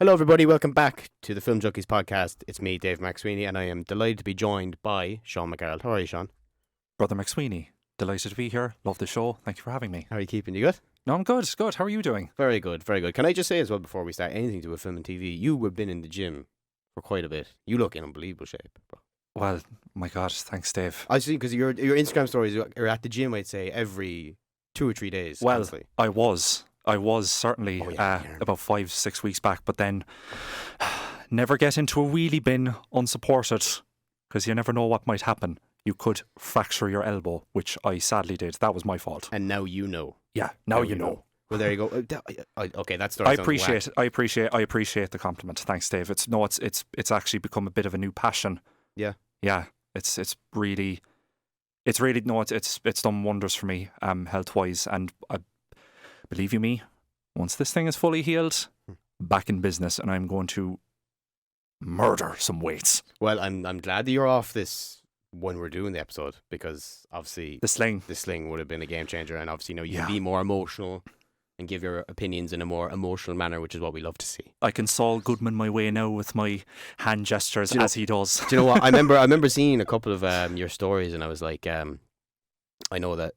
Hello, everybody. Welcome back to the FilmJunkies podcast. It's me, Dave McSweeney, and I am delighted to be joined by Sean Mac Gearailt. How are you, Sean? Brother McSweeney, delighted to be here. Love the show. Thank you for having me. How are you keeping? You good? No, I'm good. Good. How are you doing? Very good, very good. Can I just say as well before we start anything to do with film and TV, you have been in the gym for quite a bit. You look in unbelievable shape, bro. Well, my God, thanks, Dave. I see, because your Instagram stories are at the gym, I'd say, every 2 or 3 days. Well, honestly. I was certainly about 5-6 weeks back, but then never get into a wheelie bin unsupported because you never know what might happen. You could fracture your elbow, which I sadly did. That was my fault. And now you know. Yeah, now you know. Well, there you go. Okay, that's the I appreciate the compliment. Thanks, Dave. It's actually become a bit of a new passion. Yeah. Yeah. It's done wonders for me, health wise, and believe you me, once this thing is fully healed, back in business, and I'm going to murder some weights. Well, I'm glad that you're off this when we're doing the episode, because obviously the sling would have been a game changer, and obviously you can be more emotional and give your opinions in a more emotional manner, which is what we love to see. I can Saul Goodman my way now with my hand gestures as he does. Do you know what? I remember seeing a couple of your stories, and I was like, I know that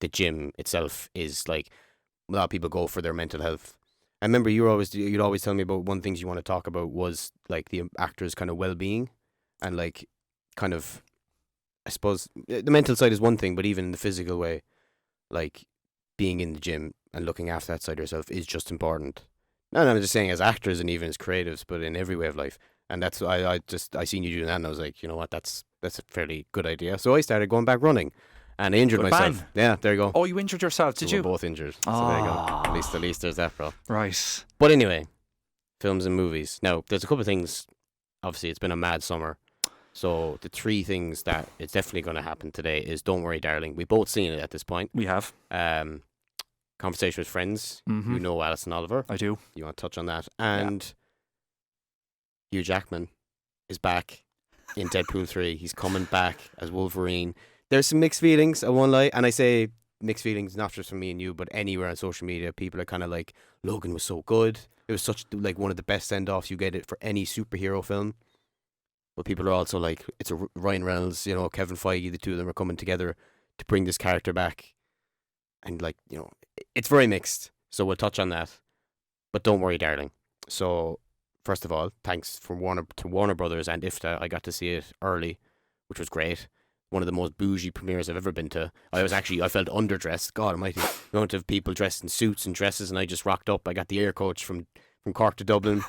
the gym itself is like a lot of people go for their mental health. I remember you'd always tell me about one things you want to talk about was like the actors' kind of well-being, and like kind of, I suppose the mental side is one thing, but even in the physical way, like being in the gym and looking after that side of yourself is just important. And I'm just saying as actors and even as creatives, but in every way of life. And that's I seen you doing that, and I was like, you know what, that's a fairly good idea. So I started going back running, and I injured myself. Yeah, there you go. Oh, you injured yourself? Did you? We're both injured. So there you go. At least there's that, bro. Right. But anyway, films and movies. Now, there's a couple of things. Obviously, it's been a mad summer. So the 3 things that it's definitely going to happen today is Don't Worry, Darling. We've both seen it at this point. We have. Conversation with Friends. Mm-hmm. You know Alison Oliver. I do. You want to touch on that? And Hugh Jackman is back in Deadpool 3. He's coming back as Wolverine. There's some mixed feelings, I won't lie. And I say mixed feelings not just from me and you, but anywhere on social media. People are kind of like, Logan was so good. It was such like one of the best send-offs you get it for any superhero film. But people are also like, it's a Ryan Reynolds, Kevin Feige, the two of them are coming together to bring this character back. And like, it's very mixed. So we'll touch on that. But don't worry, darling. So first of all, thanks to Warner Brothers and IFTA. I got to see it early, which was great. One of the most bougie premieres I've ever been to. I felt underdressed. God almighty. The amount of people dressed in suits and dresses, and I just rocked up. I got the air coach from Cork to Dublin.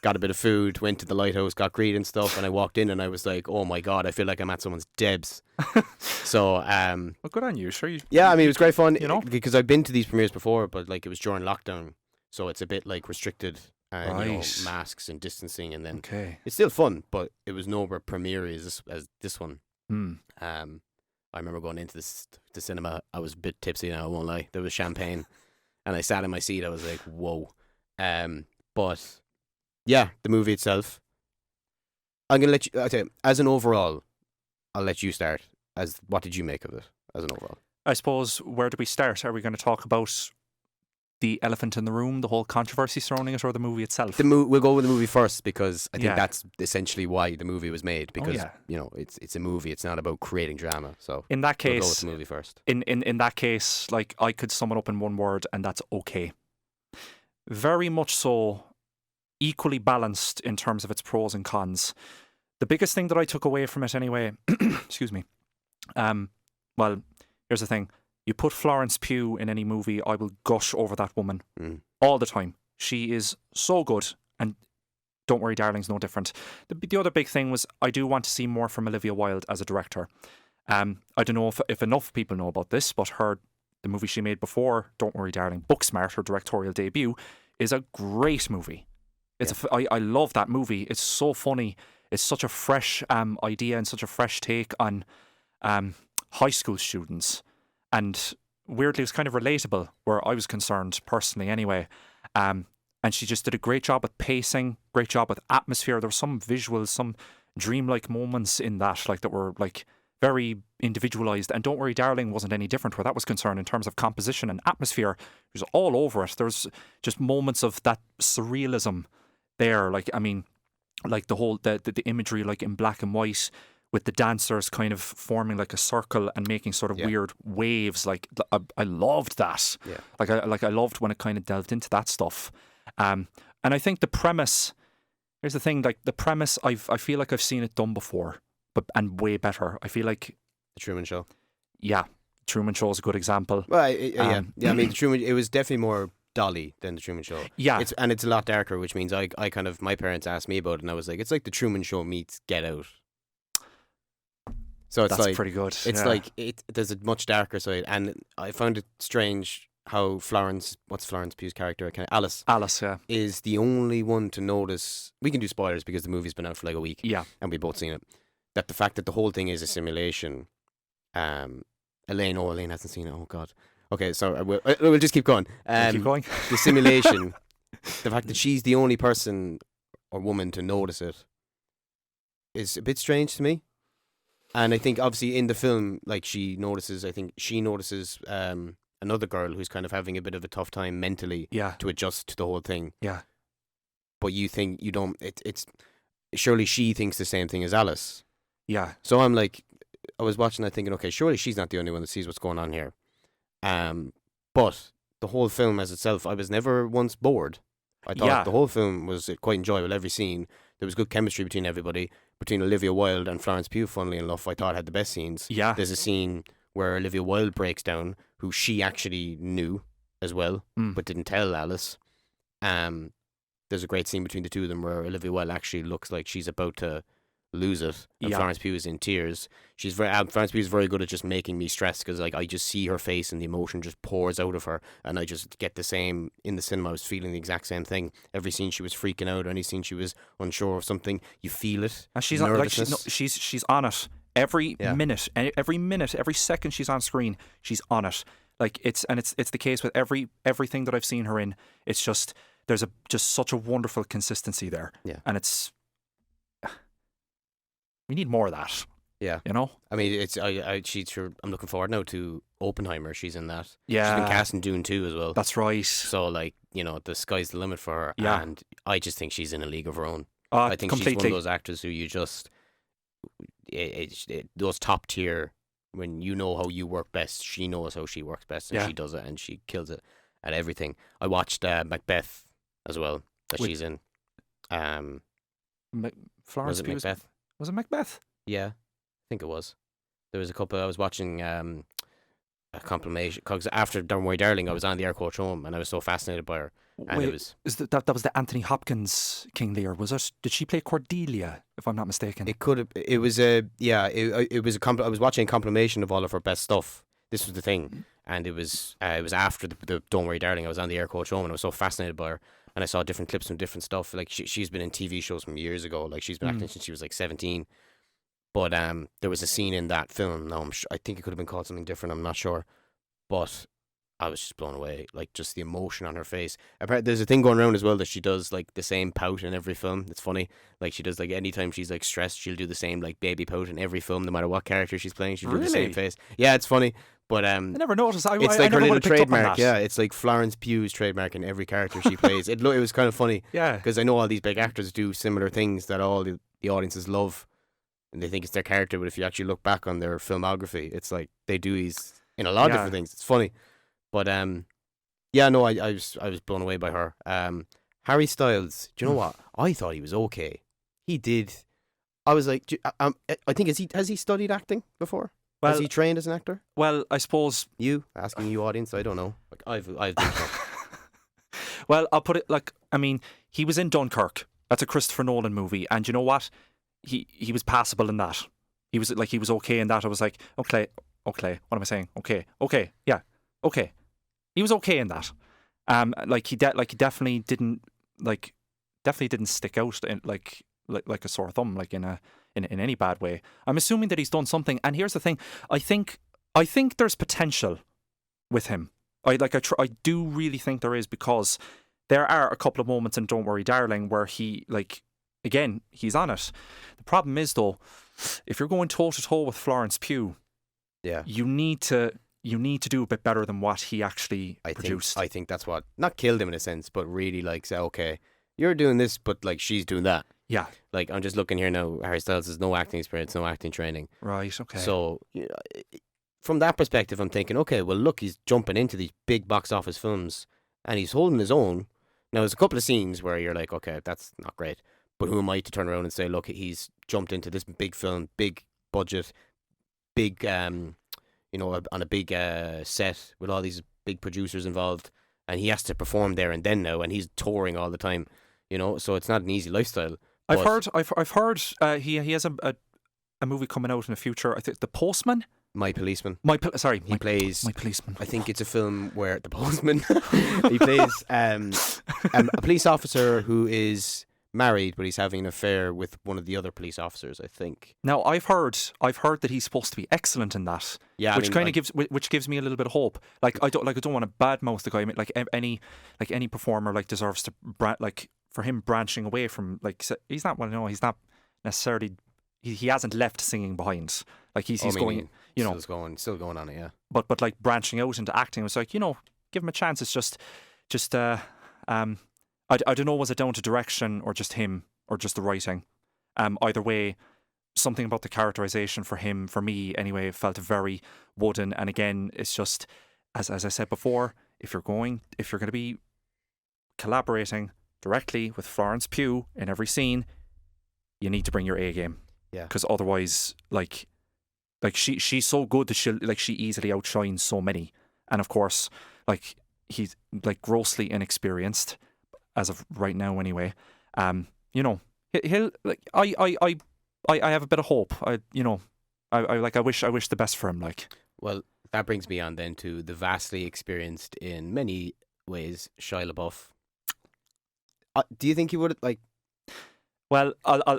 Got a bit of food, went to the lighthouse, got greeted and stuff, and I walked in and I was like, oh my God, I feel like I'm at someone's debs. So, well, good on you, sure. Yeah, I mean, it was great fun, because I've been to these premieres before, but like it was during lockdown, so it's a bit like restricted, and masks and distancing, and then it's still fun, but it was nowhere premiere as this one. I remember going into the cinema, I was a bit tipsy now, I won't lie. There was champagne, and I sat in my seat, I was like, whoa. But yeah, the movie itself. I'm going to let you, I'll tell you, as an overall, I'll let you start. What did you make of it as an overall? I suppose, where do we start? Are we going to talk about the elephant in the room, the whole controversy surrounding it, or the movie itself? We'll go with the movie first, because I think that's essentially why the movie was made, because, it's a movie, it's not about creating drama. So in that case, we'll go with the movie first. In that case, like, I could sum it up in one word, and that's okay. Very much so. Equally balanced in terms of its pros and cons. The biggest thing that I took away from it anyway, excuse me, well, here's the thing. You put Florence Pugh in any movie, I will gush over that woman all the time. She is so good, and Don't Worry, Darling's no different. The other big thing was, I do want to see more from Olivia Wilde as a director. I don't know if enough people know about this, but the movie she made before Don't Worry, Darling, Booksmart, her directorial debut, is a great movie. I love that movie. It's so funny. It's such a fresh idea and such a fresh take on high school students. And weirdly, it was kind of relatable where I was concerned, personally anyway. And she just did a great job with pacing, great job with atmosphere. There were some visuals, some dreamlike moments in that, like that were like very individualized. And Don't Worry, Darling wasn't any different where that was concerned in terms of composition and atmosphere. It was all over it. There's just moments of that surrealism there. Like, I mean, like the whole the imagery, like in black and white, with the dancers kind of forming like a circle and making sort of weird waves. Like, I loved that. Yeah. Like I loved when it kind of delved into that stuff. And I think the premise. Here's the thing, like the premise, I feel like I've seen it done before, and way better. I feel like The Truman Show. Yeah, Truman Show is a good example. Well, yeah. I mean, the Truman. It was definitely more Dolly than the Truman Show. Yeah, it's a lot darker, which means I kind of, my parents asked me about it, and I was like, it's like the Truman Show meets Get Out. So it's that's like pretty good. It's like there's a much darker side, and I found it strange how what's Florence Pugh's character? Alice, yeah, is the only one to notice. We can do spoilers because the movie's been out for like a week. Yeah, and we've both seen it. That the fact that the whole thing is a simulation. Elaine hasn't seen it. Oh God. Okay, so we'll just keep going. Keep going. The simulation. The fact that she's the only person or woman to notice it is a bit strange to me. And I think obviously in the film, like she notices another girl who's kind of having a bit of a tough time mentally to adjust to the whole thing. Yeah. But you think you don't, it's surely she thinks the same thing as Alice. Yeah. So I'm like, I was watching that thinking, okay, surely she's not the only one that sees what's going on here. But the whole film as itself, I was never once bored. I thought the whole film was quite enjoyable, every scene. There was good chemistry between everybody. Between Olivia Wilde and Florence Pugh, funnily enough, I thought had the best scenes. Yeah. There's a scene where Olivia Wilde breaks down, who she actually knew as well, but didn't tell Alice. There's a great scene between the two of them where Olivia Wilde actually looks like she's about to lose it, and Florence Pugh is in tears. Florence Pugh is very good at just making me stressed, because like I just see her face and the emotion just pours out of her, and I just get the same in the cinema. I was feeling the exact same thing. Every scene she was freaking out, any scene she was unsure of something, you feel it. And she's on, like she's on it every minute, every second she's on screen, she's on it. Like it's the case with everything that I've seen her in. It's just there's just such a wonderful consistency there. Yeah, and we need more of that. Yeah, you know. I mean, I'm looking forward now to Oppenheimer. She's in that. Yeah, she's been cast in Dune 2 as well. That's right. So like, you know, the sky's the limit for her. Yeah, and I just think she's in a league of her own. I think completely. She's one of those actors who you just those top tier. When you know how you work best, she knows how she works best, and she does it, and she kills it at everything. I watched Macbeth as well, that she's in. Florence Pugh. Macbeth? Was it Macbeth? Yeah, I think it was. There was a couple. I was watching a compilation because after Don't Worry, Darling, I was on the air coach home, and I was so fascinated by her. And Wait, it was that was the Anthony Hopkins King Lear, was it? Did she play Cordelia, if I'm not mistaken? It could have. It was a It was a I was watching a compilation of all of her best stuff. This was the thing, and it was after the Don't Worry, Darling. I was on the air coach home, and I was so fascinated by her. And I saw different clips from different stuff. Like she's been in TV shows from years ago. Like she's been acting since she was like 17. But there was a scene in that film. Now I think it could have been called something different. I'm not sure, but I was just blown away. Like just the emotion on her face. Apparently, there's a thing going around as well that she does like the same pout in every film. It's funny. Like she does like anytime she's like stressed, she'll do the same like baby pout in every film, no matter what character she's playing. She'll do the same face. Yeah, it's funny. But I never noticed. It's like her little trademark. Yeah, it's like Florence Pugh's trademark in every character she plays. It was kind of funny. Yeah, because I know all these big actors do similar things that all the audiences love, and they think it's their character. But if you actually look back on their filmography, it's like they do these in a lot of different things. It's funny, but I was blown away by her. Harry Styles. Do you know what? I thought he was okay. He did. I was like, I think has he studied acting before? Well, has he trained as an actor? Well, I suppose asking you audience, I don't know. Like I've done so. Well, I'll put it like, I mean, he was in Dunkirk. That's a Christopher Nolan movie, and you know what? He was passable in that. He was okay in that. I was like, okay. What am I saying? Okay. Yeah. Okay. He was okay in that. He definitely didn't stick out in, like a sore thumb, like in any bad way. I'm assuming that he's done something. And here's the thing: I think there's potential with him. I do really think there is, because there are a couple of moments in Don't Worry, Darling where he again, he's on it. The problem is though, if you're going toe to toe with Florence Pugh, Yeah. you need to do a bit better than what he actually produced. I think that's what not killed him in a sense, but really like say, okay, you're doing this, but like she's doing that. Yeah. Like I'm just looking here now. Harry Styles has no acting experience, no acting training. Right. Okay. So from that perspective, I'm thinking, okay, well, look, he's jumping into these big box office films, and he's holding his own. Now, there's a couple of scenes where you're like, okay, that's not great, but who am I to turn around and say, look, he's jumped into this big film, big budget, big, on a big set with all these big producers involved, and he has to perform there and then now, and he's touring all the time, so it's not an easy lifestyle. I've heard he has a movie coming out in the future. I think The Postman. My Policeman. He plays My Policeman. I think it's a film where the postman he plays a police officer who is married, but he's having an affair with one of the other police officers, I think. Now I've heard that he's supposed to be excellent in that. Yeah, which gives me a little bit of hope. Like I don't want to badmouth the guy. I mean, like any performer like deserves to for him branching away from he's not necessarily. He hasn't left singing behind. Like he's going, still going on it, yeah. But like branching out into acting, it was like, give him a chance. It's just I don't know, was it down to direction or just him or just the writing? Either way, something about the characterization for him, for me anyway, felt very wooden. And again, it's just as I said before, if you're going to be collaborating directly with Florence Pugh in every scene, you need to bring your A game. Yeah. Because otherwise, like she's so good that she easily outshines so many. And of course, like he's like grossly inexperienced as of right now anyway. He'll like I have a bit of hope. I wish the best for him, like. Well, that brings me on then to the vastly experienced in many ways Shia LaBeouf. Do you think he would like? Well, I'll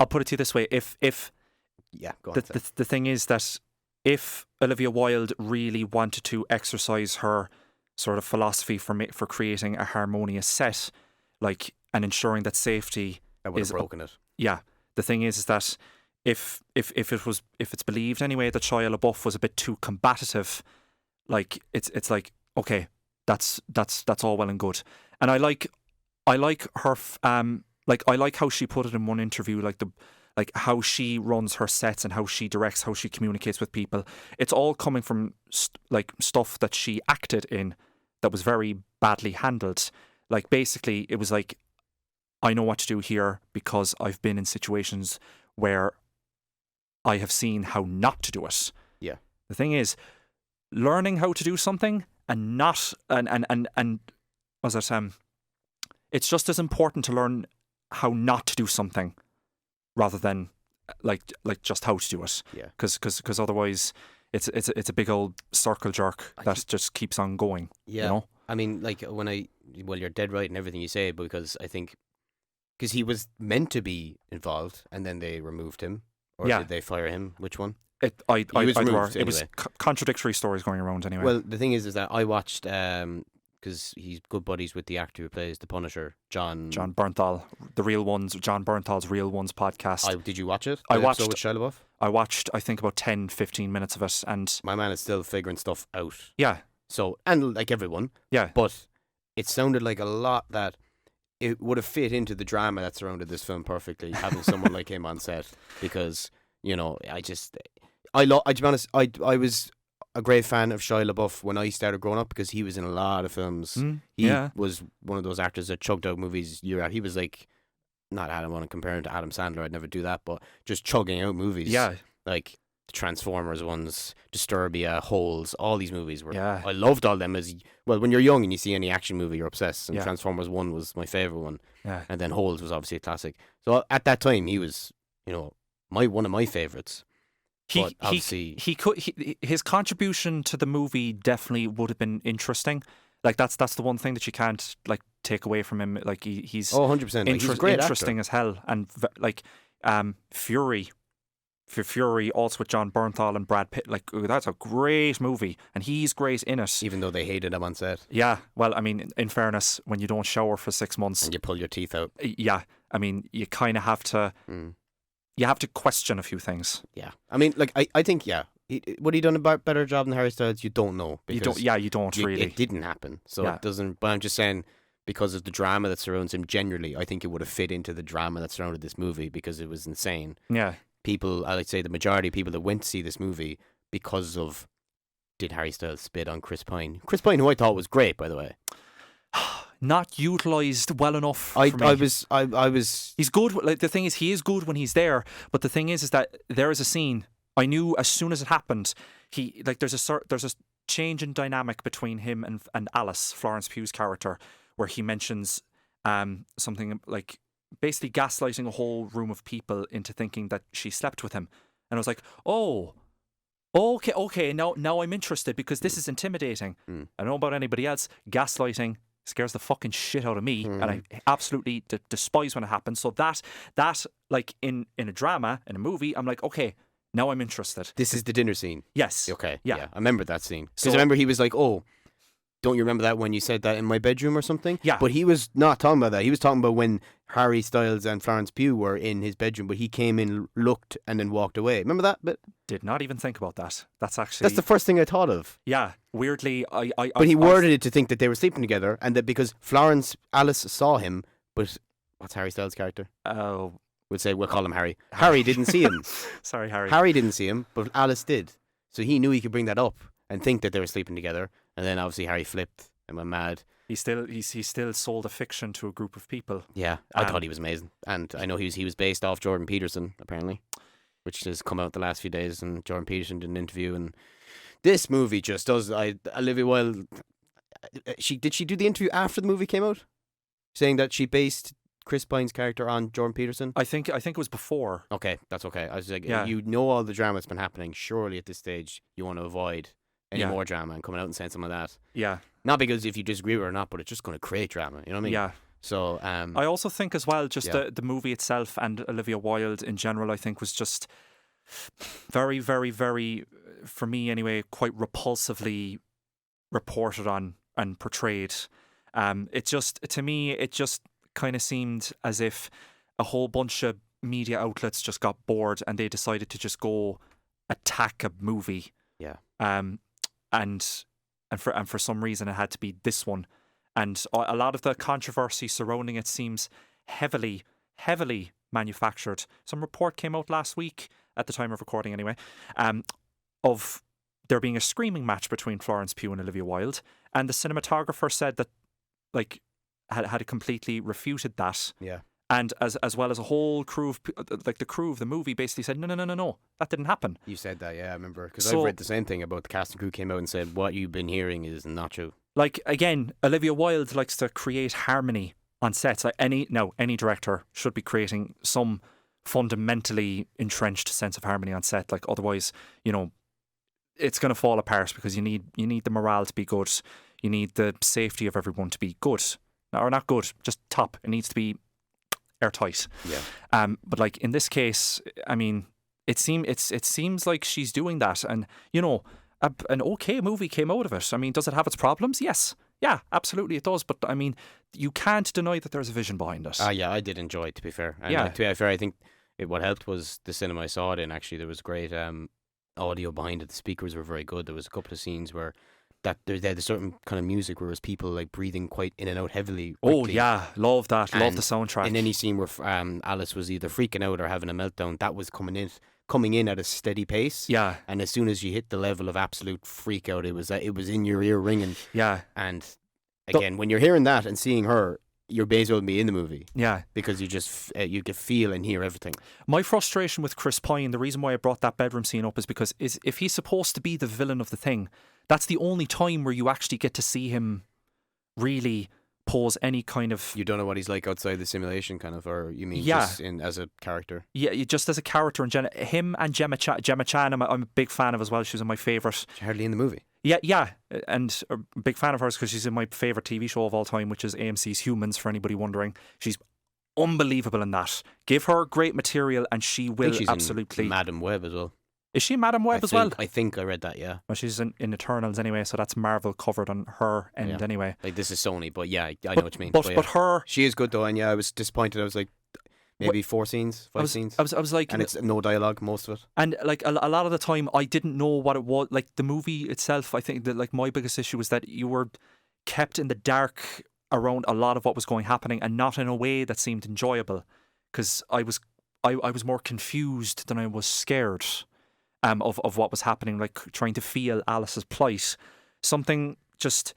put it to you this way: if go on. The thing is that if Olivia Wilde really wanted to exercise her sort of philosophy for creating a harmonious set, like, and ensuring that safety that would have broken it. Yeah, the thing is that if it's believed anyway that Shia LaBeouf was a bit too combative, like it's like, okay, that's all well and good, and I like her. I like how she put it in one interview, like how she runs her sets and how she directs, how she communicates with people. It's all coming from stuff that she acted in that was very badly handled. Like basically, it was like, I know what to do here because I've been in situations where I have seen how not to do it. Yeah. The thing is, learning how to do something and not and was it it's just as important to learn how not to do something rather than like just how to do it. Yeah. Because otherwise it's a big old circle jerk that just keeps on going. Yeah. I mean, like you're dead right in everything you say, because I think because he was meant to be involved and then they removed him, or did they fire him? Which one? It was contradictory stories going around anyway. Well, the thing is that I watched because he's good buddies with the actor who plays the Punisher, John Bernthal, John Bernthal's Real Ones podcast. Did you watch it? I watched with Shia LaBeouf? I watched, I think, about 10-15 minutes of it, and my man is still figuring stuff out. Yeah. So, and like everyone. Yeah. But it sounded like a lot that it would have fit into the drama that surrounded this film perfectly, having someone like him on set, because to be honest, I was a great fan of Shia LaBeouf when I started growing up, because he was in a lot of films. He was one of those actors that chugged out movies year out. He was like, I don't want to compare him to Adam Sandler, I'd never do that, but just chugging out movies. Yeah. Like the Transformers ones, Disturbia, Holes, all these movies were. Yeah. I loved all them when you're young and you see any action movie, you're obsessed. And Transformers 1 was my favourite one. Yeah. And then Holes was obviously a classic. So at that time, he was, one of my favourites. His contribution to the movie definitely would have been interesting. Like that's the one thing that you can't like take away from him. Like he's 100%. He's a great interesting actor. As hell. And like Fury, also with John Bernthal and Brad Pitt. Like that's a great movie, and he's great in it. Even though they hated him on set. Yeah. Well, I mean, in fairness, when you don't shower for 6 months and you pull your teeth out. Yeah. I mean, you kind of have to question a few things. Yeah, I mean, like I think would he done a better job than Harry Styles? You don't know. You don't really. It didn't happen, so it doesn't. But I'm just saying, because of the drama that surrounds him generally, I think it would have fit into the drama that surrounded this movie because it was insane. Yeah. People, I would say the majority of people that went to see this movie because of did Harry Styles spit on Chris Pine? Chris Pine, who I thought was great, by the way. Not utilised well enough. I was. He's good. Like, the thing is, he is good when he's there. But the thing is that there is a scene. I knew as soon as it happened. There's a change in dynamic between him and Alice, Florence Pugh's character, where he mentions something like basically gaslighting a whole room of people into thinking that she slept with him. And I was like, oh, okay, now I'm interested because this is intimidating. I don't know about anybody else. Gaslighting scares the fucking shit out of me, and I absolutely despise when it happens. So that like in a drama, in a movie, I'm like, okay, now I'm interested. This is the dinner scene. Yes. Okay. Yeah. I remember that scene. Because I remember he was like, oh, don't you remember that when you said that in my bedroom or something? Yeah. But he was not talking about that. He was talking about when Harry Styles and Florence Pugh were in his bedroom, but he came in, looked, and then walked away. Remember that bit? Did not even think about that. That's the first thing I thought of. Yeah. Weirdly, But he worded it to think that they were sleeping together, and that because Alice saw him, but what's Harry Styles' character? Oh. We'll call him Harry. Harry didn't see him. Sorry, Harry. Harry didn't see him, but Alice did. So he knew he could bring that up and think that they were sleeping together. And then obviously Harry flipped and went mad. He still sold a fiction to a group of people. Yeah, I thought he was amazing. And I know he was based off Jordan Peterson, apparently, which has come out the last few days. And Jordan Peterson did an interview. And this movie just does... Olivia Wilde... Did she do the interview after the movie came out? Saying that she based Chris Pine's character on Jordan Peterson? I think it was before. Okay, that's okay. I was like, Yeah. you know all the drama that's been happening. Surely at this stage you want to avoid any more drama and coming out and saying something like that. Yeah. Not because if you disagree with it or not, but it's just going to create drama. You know what I mean? Yeah. So I also think as well, just the movie itself and Olivia Wilde in general, I think was just very, very, very, for me anyway, quite repulsively reported on and portrayed. To me, it just kind of seemed as if a whole bunch of media outlets just got bored and they decided to just go attack a movie. Yeah. And for some reason it had to be this one. And a lot of the controversy surrounding it seems heavily manufactured. Some report came out last week, at the time of recording anyway, of there being a screaming match between Florence Pugh and Olivia Wilde, and the cinematographer said that had completely refuted that. Yeah. And as well as a whole crew of the crew of the movie basically said no, that didn't happen. You said that, yeah, I remember, because I've read the same thing about the cast and crew came out and said what you've been hearing is not true. Like, again, Olivia Wilde likes to create harmony on sets. Like any director should be creating some fundamentally entrenched sense of harmony on set. Like otherwise, it's going to fall apart because you need the morale to be good. You need the safety of everyone to be good, or not good, just top. It needs to be airtight. Yeah. But like in this case, I mean, it seems like she's doing that, and an okay movie came out of it. I mean, does it have its problems? Yes. Yeah, absolutely it does. But I mean, you can't deny that there's a vision behind it. Yeah, I did enjoy it, to be fair. And Yeah. to be fair, I think what helped was the cinema I saw it in. Actually, there was great audio behind it. The speakers were very good. There was a couple of scenes where they had a certain kind of music where it was people like breathing quite in and out heavily. Oh quickly. yeah, love that. Love And the soundtrack. In any scene where Alice was either freaking out or having a meltdown, that was coming in at a steady pace. Yeah. And as soon as you hit the level of absolute freak out, it was in your ear ringing. Yeah. And again, when you're hearing that and seeing her, you're basically with me in the movie. Yeah. Because you just you can feel and hear everything. My frustration with Chris Pine, the reason why I brought that bedroom scene up is because if he's supposed to be the villain of the thing, that's the only time where you actually get to see him really pose any kind of... You don't know what he's like outside the simulation, kind of, or you mean Yeah. just as a character? Yeah, just as a character. And him and Gemma Chan, I'm a big fan of as well. She's in my favourite. She's hardly in the movie. Yeah, and a big fan of hers because she's in my favourite TV show of all time, which is AMC's Humans, for anybody wondering. She's unbelievable in that. Give her great material and she I will think she's absolutely... in Madam Web as well. Is she Madam Web as well? I think I read that, yeah. Well, she's in Eternals anyway, so that's Marvel covered on her end Yeah. anyway. Like, this is Sony, but yeah, I know what you mean. But yeah. her... She is good though, and yeah, I was disappointed. I was like, maybe 4 scenes, 5 scenes. I was like, and it's no dialogue, most of it. and like a lot of the time, I didn't know what it was. Like the movie itself, I think that like my biggest issue was that you were kept in the dark around a lot of what was happening, and not in a way that seemed enjoyable, because I was more confused than I was scared of what was happening, like trying to feel Alice's plight. Something just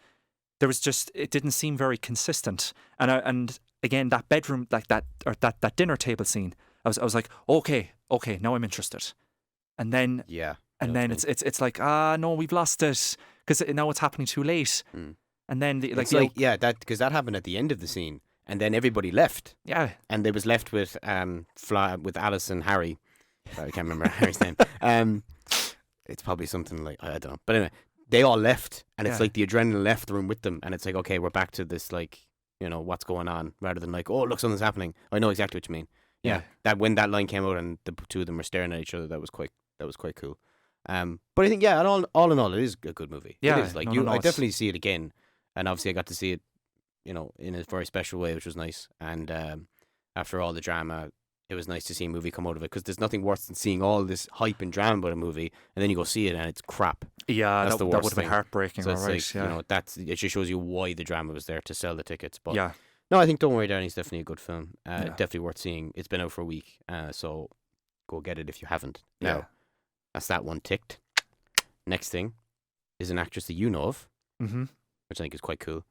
it didn't seem very consistent, and again, that bedroom, like that dinner table scene, I was like, okay, now I'm interested, and then it's like, no, we've lost it, because now it's happening too late, and then because that happened at the end of the scene, and then everybody left, and they was left with with Alice and Harry. Sorry, I can't remember Harry's name. It's probably something like, I don't know, but anyway, they all left, and it's like the adrenaline left the room with them, and it's like, okay, we're back to this, like, you know, what's going on, rather than like, oh, look, something's happening. I know exactly what you mean. Yeah. That when that line came out and the two of them were staring at each other, that was quite cool. But I think, all in all, it is a good movie. Yeah, it is. Like, I definitely see it again, and obviously I got to see it, you know, in a very special way, which was nice. And after all the drama, it was nice to see a movie come out of it, because there's nothing worse than seeing all this hype and drama about a movie, and then you go see it and it's crap. Yeah, that's the worst that would have been thing. heartbreaking. So it's right, like, you know, it just shows you why the drama was there, to sell the tickets. But yeah. no, I think Don't Worry Darling's definitely a good film. Definitely worth seeing. It's been out for a week, so go get it if you haven't. Now, that's that one ticked. Next thing is an actress that you know of, which I think is quite cool,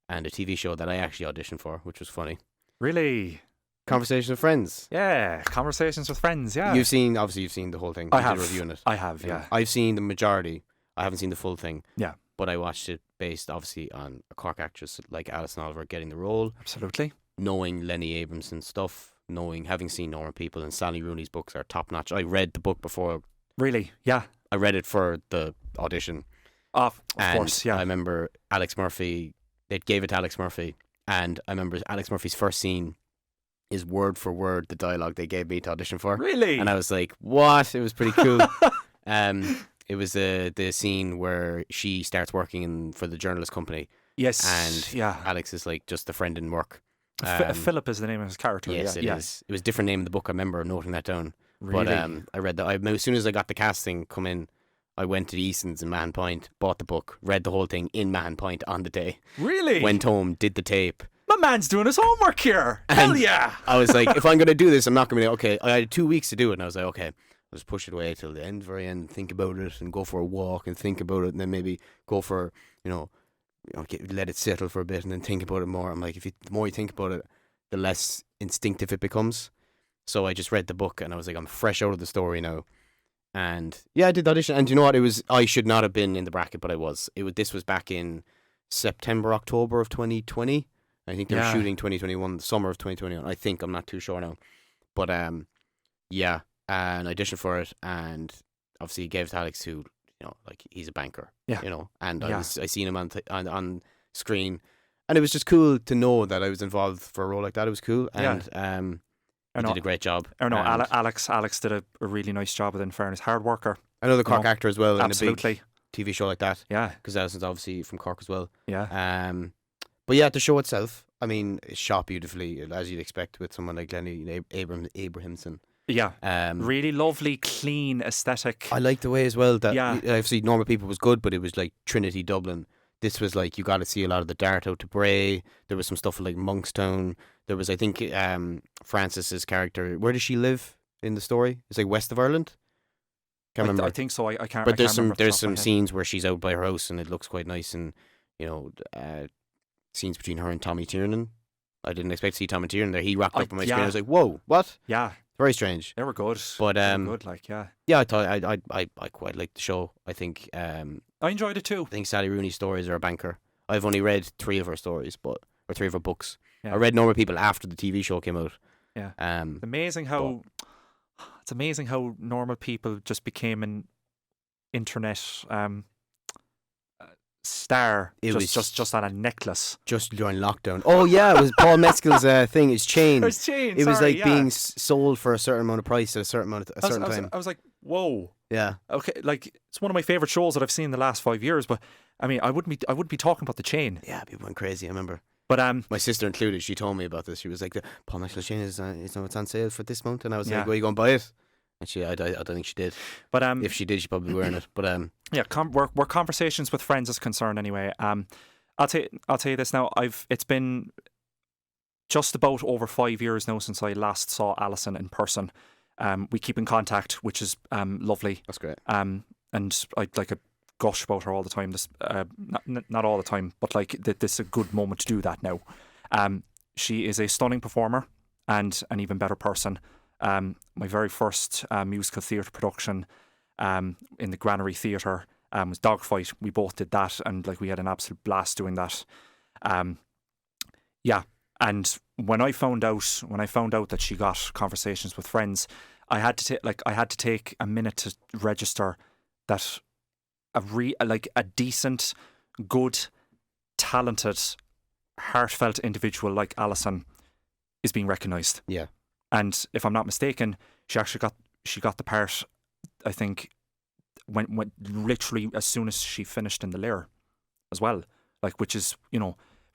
and a TV show that I actually auditioned for, which was funny. Really? Conversations with Friends. Yeah, Conversations with Friends, yeah. You've seen the whole thing. I have. Did a review on it. I have, yeah. I've seen the majority. I haven't seen the full thing. Yeah. But I watched it based, obviously, on a Cork actress like Alison Oliver getting the role. Absolutely. Knowing Lenny Abramson's stuff, having seen Normal People, and Sally Rooney's books are top notch. I read the book before. Really? Yeah. I read it for the audition. Of course, yeah. I remember Alex Murphy, they gave it to Alex Murphy, and I remember Alex Murphy's first scene is word for word the dialogue they gave me to audition for. Really? And I was like, what? It was pretty cool. It was the scene where she starts working for the journalist company. Yes. And Alex is like just a friend in work. Philip is the name of his character. Yes, it is. It was a different name in the book. I remember noting that down. Really? But I read that. As soon as I got the casting come in, I went to the Easton's in Mahon Point, bought the book, read the whole thing in Mahon Point on the day. Really? Went home, did the tape. My man's doing his homework here. Hell yeah. I was like, if I'm going to do this, I'm not going to be okay. I had 2 weeks to do it, and I was like, okay, I'll just push it away till the very end, think about it, and go for a walk and think about it, and then maybe go for, let it settle for a bit and then think about it more. I'm like, the more you think about it, the less instinctive it becomes. So I just read the book, and I was like, I'm fresh out of the story now. And I did the audition, and you know what? I should not have been in the bracket, but I was. This was back in September, October of 2020. I think they were shooting 2021, the summer of 2021. I think, I'm not too sure now. But and I auditioned for it, and obviously he gave it to Alex, who, he's a banker. Yeah. And I seen him on screen, and it was just cool to know that I was involved for a role like that. It was cool, and he did a great job. Alex did a really nice job with it, in fairness. Hard worker. Another Cork actor as well. Absolutely. In a big TV show like that. Yeah. Because Alison's obviously from Cork as well. Yeah. But yeah, the show itself, I mean, it's shot beautifully, as you'd expect with someone like Lenny Abrahamson. Yeah. Really lovely, clean aesthetic. I like the way as well that obviously Normal People was good, but it was like Trinity Dublin. This was like, you got to see a lot of the Dart out to Bray. There was some stuff like Monkstown. There was, I think, Frances's character. Where does she live in the story? It's like west of Ireland. Can't remember. I think so. I can't. But there's some scenes where she's out by her house and it looks quite nice, and scenes between her and Tommy Tiernan. I didn't expect to see Tommy Tiernan there. He rocked up on my screen. I was like, whoa, what? Yeah. Very strange. They were good. But Yeah, I thought I quite liked the show. I think I enjoyed it too. I think Sally Rooney's stories are a banker. I've only read 3 of her stories, or 3 of her books. Yeah. I read Normal People after the TV show came out. Yeah. It's amazing how Normal People just became an internet star. It was just on a necklace. Just during lockdown. Oh yeah, it was Paul Mescal's thing. His chain. His chain. It was being sold for a certain amount of price at a certain time. I was like, whoa. Yeah. Okay, like it's one of my favorite shows that I've seen in the last 5 years. But I mean, I wouldn't be talking about the chain. Yeah, people went crazy. I remember. But My sister included. She told me about this. She was like, "Paul Michael Shane is it's on sale for this month," and I was Yeah. like, "Well, you going to buy it?" And I don't think she did. but If she did, she'd probably be wearing it. But yeah, where conversations with friends is concerned anyway. I'll tell you this now. It's been just about over 5 years now since I last saw Alison in person. We keep in contact, which is lovely. that's great. And I gush about her all the time. This not all the time, but like this is a good moment to do that now. She is a stunning performer and an even better person. My very first musical theatre production in the Granary Theatre was Dogfight. We both did that, and like we had an absolute blast doing that. Yeah, and when I found out that she got Conversations with Friends, I had to take a minute to register that a decent, good, talented, heartfelt individual like Alison is being recognised. Yeah. And if I'm not mistaken, she got the part, I think, when literally as soon as she finished in the Lear as well. Like, which is,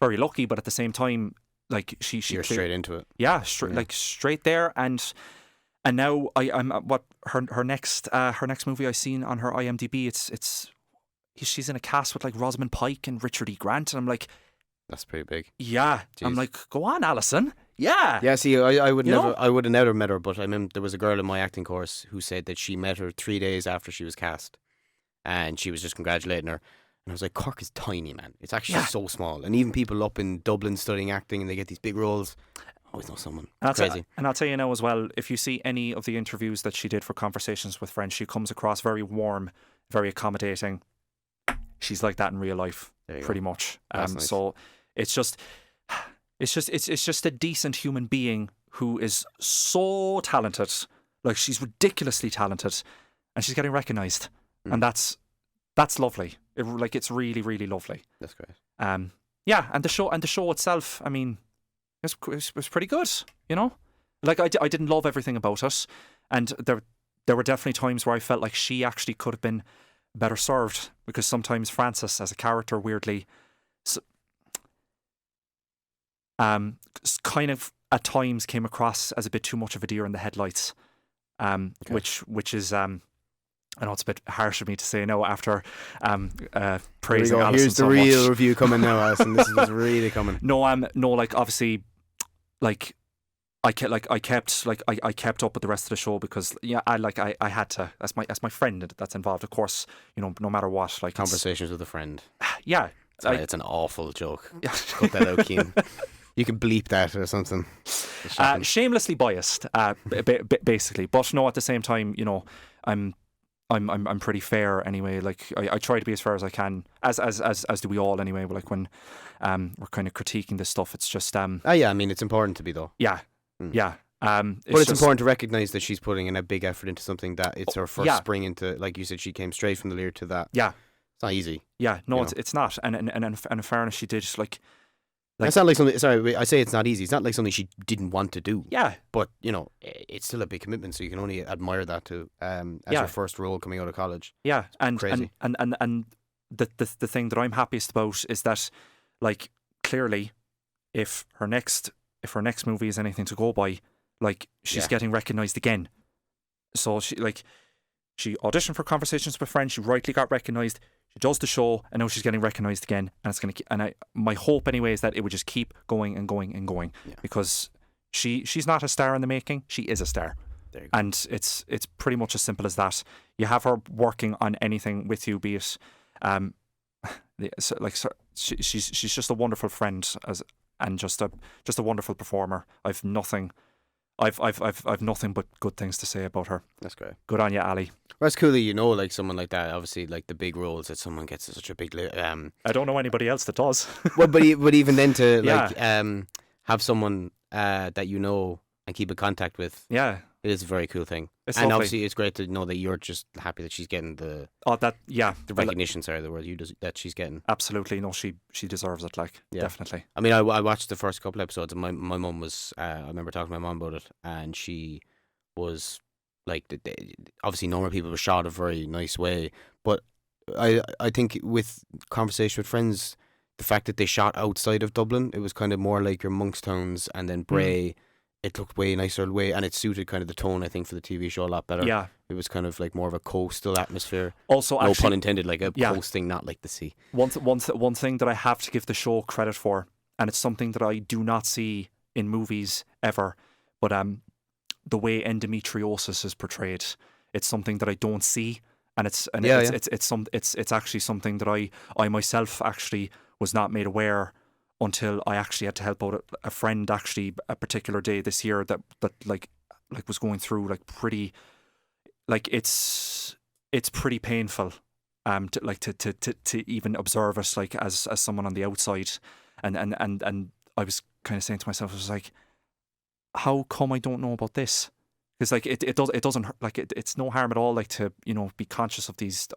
very lucky, but at the same time, like You're straight into it. Yeah, straight there. And now I'm what her next movie I seen on her IMDb, she's in a cast with like Rosamund Pike and Richard E. Grant, and I'm like, that's pretty big. Yeah. Jeez. I'm like, go on, Alison. Yeah. Yeah, see, I would have never met her, but I mean, there was a girl in my acting course who said that she met her 3 days after she was cast, and she was just congratulating her. And I was like, Cork is tiny, man. It's actually so small. And even people up in Dublin studying acting and they get these big roles, always know someone. It's crazy. And I'll tell you now as well, if you see any of the interviews that she did for Conversations with Friends, she comes across very warm, very accommodating. She's like that in real life, pretty much. Nice. So it's just a decent human being who is so talented. Like, she's ridiculously talented, and she's getting recognised, and that's lovely. It's really, really lovely. That's great. Yeah, and the show itself, I mean, it was pretty good. Like I didn't love everything about it, and there were definitely times where I felt like she actually could have been better served, because sometimes Frances as a character weirdly kind of at times came across as a bit too much of a deer in the headlights, which is I know it's a bit harsh of me to say no after praising Alison. Here's the so real much. review coming now, Alison. This is what's really coming. No, like obviously, like I kept up with the rest of the show because I had to. That's my friend that's involved. Of course, no matter what, like Conversations with a Friend. Yeah, Sorry, it's an awful joke. Cut that out, Cian. You can bleep that or something. Shamelessly biased, basically. But no, at the same time, I'm pretty fair anyway. Like I try to be as fair as I can, as do we all anyway. But like when we're kind of critiquing this stuff, it's just yeah, I mean, it's important to be though. Yeah. Yeah. But it's important to recognise that she's putting in a big effort into something that it's her first spring into. Like you said, she came straight from the Lear to that. Yeah. It's not easy. Yeah. No, it's not. And in fairness, she did like it's not like something. Sorry, I say it's not easy. It's not like something she didn't want to do. Yeah. But it's still a big commitment. So you can only admire that too. As her first role coming out of college. Yeah. And crazy. And the thing that I'm happiest about is that, like, clearly, if her next movie is anything to go by, like, she's getting recognised again. So she auditioned for Conversations with Friends. She rightly got recognised. She does the show, and now she's getting recognised again. And it's gonna. My hope anyway is that it would just keep going and going and going, because she's not a star in the making. She is a star, and it's pretty much as simple as that. You have her working on anything with you, be it, she's just a wonderful friend and just a wonderful performer. I've nothing but good things to say about her. That's great. Good on you, Ali. Well, it's cool that like someone like that. Obviously, like the big roles that someone gets such a big. I don't know anybody else that does. Well, but even then to have someone that and keep in contact with. Yeah, it is a very cool thing. It's and lovely. Obviously, it's great to know that you're just happy that she's getting the recognition. The word that she's getting. Absolutely, no, she deserves it. Like, definitely. I mean, I watched the first couple episodes, and my mum was. I remember talking to my mum about it, and she was like, obviously, normal people were shot a very nice way, but I think with Conversation with Friends, the fact that they shot outside of Dublin, it was kind of more like your Monkstowns and then Bray. It looked way nicer, and it suited kind of the tone, I think, for the TV show a lot better. Yeah. It was kind of like more of a coastal atmosphere. Also, no actually, pun intended, like a coasting, not like the sea. One thing that I have to give the show credit for, and it's something that I do not see in movies ever, but the way endometriosis is portrayed, it's something that I don't see, and it's actually something that I myself actually was not made aware until I actually had to help out a friend actually a particular day this year that like was going through like pretty, like it's pretty painful to even observe it, like as someone on the outside, and I was kind of saying to myself, I was like, how come I don't know about this? Because like it doesn't hurt, like it's no harm at all, like to be conscious of these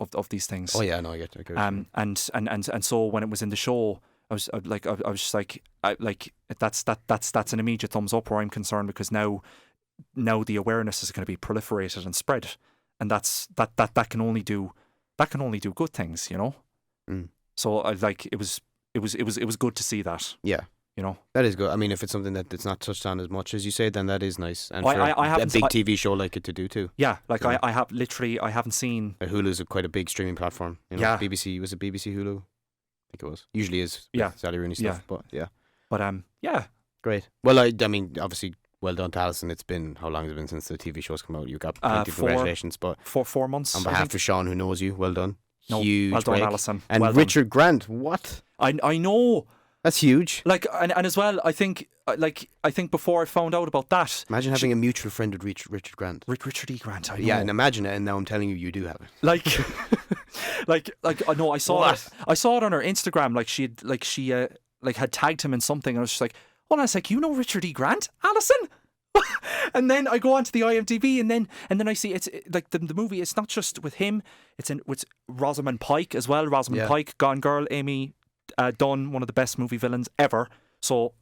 things. Oh yeah, no, I get it. And so when it was in the show, I was just like that's an immediate thumbs up where I'm concerned, because now the awareness is going to be proliferated and spread, and that can only do good things, So I like it was good to see that. Yeah. That is good. I mean, if it's something that's not touched on as much as you say, then that is nice. And for a big TV show like it to do too. Yeah, like I haven't seen. Hulu's quite a big streaming platform. Yeah. BBC, was it BBC Hulu? I think it was. Usually is. Yeah. Sally Rooney stuff. Yeah. But yeah. But yeah. Great. Well, I mean, obviously, well done to Alison. It's been, how long has it been since the TV show's come out? You got plenty of congratulations. But 4 months. On behalf of Sean, who knows you, well done. No, huge well done, break. Alison. And well Richard Grant, what? I know. That's huge. Like, and as well, I think before I found out about that, imagine having a mutual friend with Richard Grant. Richard E. Grant. I know. Yeah, and imagine it, and now I'm telling you do have it. Like, I know. I saw it. I saw it on her Instagram. Like she had tagged him in something, and I was just like, oh, and I was like, Richard E. Grant, Alison. And then I go onto the IMDb, and then I see it's like the movie. It's not just with him. It's with Rosamund Pike as well. Rosamund Pike, Gone Girl, Amy Dunn, one of the best movie villains ever. So,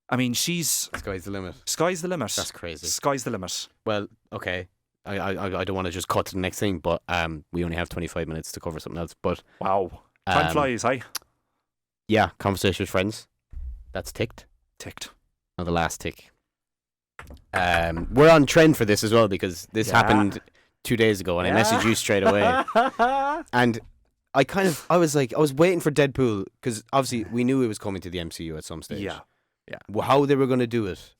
I mean, sky's the limit. Sky's the limit. That's crazy. Sky's the limit. Well, okay. I don't want to just cut to the next thing, but we only have 25 minutes to cover something else. But wow, time flies, eh? Yeah, conversation with friends. That's ticked. Now the last tick. We're on trend for this as well, because this happened 2 days ago, and I messaged you straight away. And I was waiting for Deadpool, because obviously we knew it was coming to the MCU at some stage. Yeah. How they were going to do it,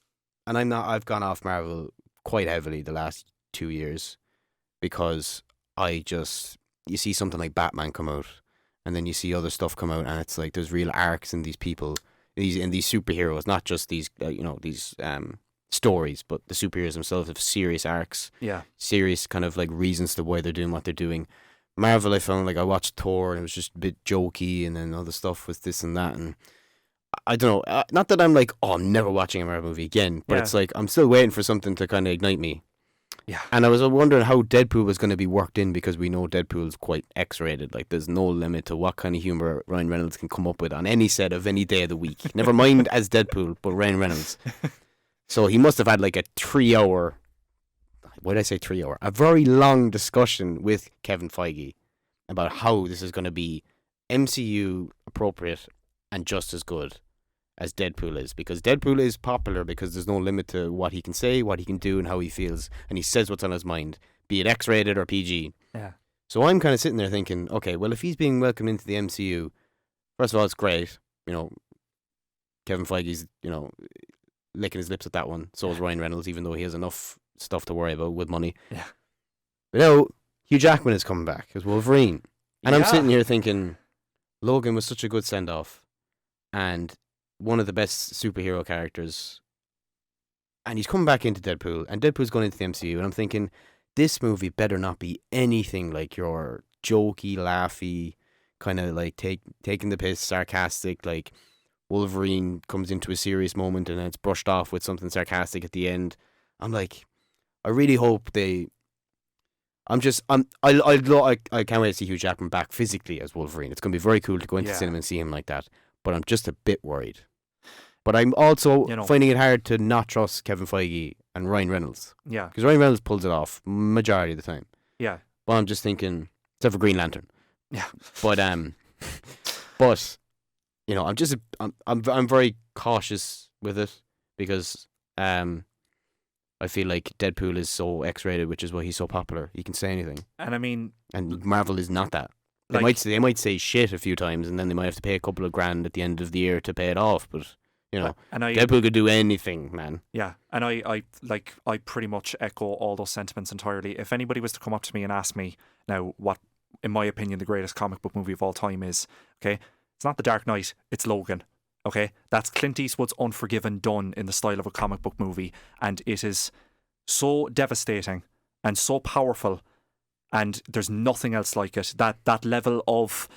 and I've gone off Marvel quite heavily the last 2 years, because you see something like Batman come out, and then you see other stuff come out, and it's like there's real arcs in these people, these superheroes, not just these these stories, but the superheroes themselves have serious arcs, serious kind of like reasons to why they're doing what they're doing. Marvel, I found, like, I watched Thor and it was just a bit jokey, and then other stuff with this and that, and I don't know, not that I'm like, oh, I'm never watching a Marvel movie again, but it's like I'm still waiting for something to kind of ignite me. Yeah. And I was wondering how Deadpool was going to be worked in, because we know Deadpool's quite X-rated. Like, there's no limit to what kind of humor Ryan Reynolds can come up with on any set of any day of the week. Never mind as Deadpool, but Ryan Reynolds. So he must have had like a 3-hour, why did I say 3-hour? A very long discussion with Kevin Feige about how this is going to be MCU appropriate and just as good as Deadpool is, because Deadpool is popular because there's no limit to what he can say, what he can do, and how he feels, and he says what's on his mind, be it X-rated or PG. Yeah. So I'm kind of sitting there thinking, okay, well, if he's being welcomed into the MCU, first of all, it's great. Kevin Feige's, licking his lips at that one. So is Ryan Reynolds, even though he has enough stuff to worry about with money. Yeah. But now, Hugh Jackman is coming back as Wolverine. And I'm sitting here thinking, Logan was such a good send-off, and one of the best superhero characters, and he's coming back into Deadpool, and Deadpool's going into the MCU, and I'm thinking, this movie better not be anything like your jokey, laughy, kind of like taking the piss, sarcastic, like Wolverine comes into a serious moment and then it's brushed off with something sarcastic at the end. I'm like, I really hope I can't wait to see Hugh Jackman back physically as Wolverine. It's going to be very cool to go into cinema and see him like that. But I'm just a bit worried. But I'm also finding it hard to not trust Kevin Feige and Ryan Reynolds. Yeah. Because Ryan Reynolds pulls it off majority of the time. Yeah. But I'm just thinking, except for Green Lantern. Yeah. But you know, I'm very cautious with it because I feel like Deadpool is so X-rated, which is why he's so popular. He can say anything, And I mean, and Marvel is not that. like, They might say shit a few times, and then they might have to pay a couple of grand at the end of the year to pay it off. But you know, Deadpool could do anything, man. Yeah, and I pretty much echo all those sentiments entirely. If anybody was to come up to me and ask me now what, in my opinion, the greatest comic book movie of all time is, okay, it's not The Dark Knight, it's Logan. Okay, that's Clint Eastwood's Unforgiven done in the style of a comic book movie, and it is so devastating and so powerful, and there's nothing else like it. That level of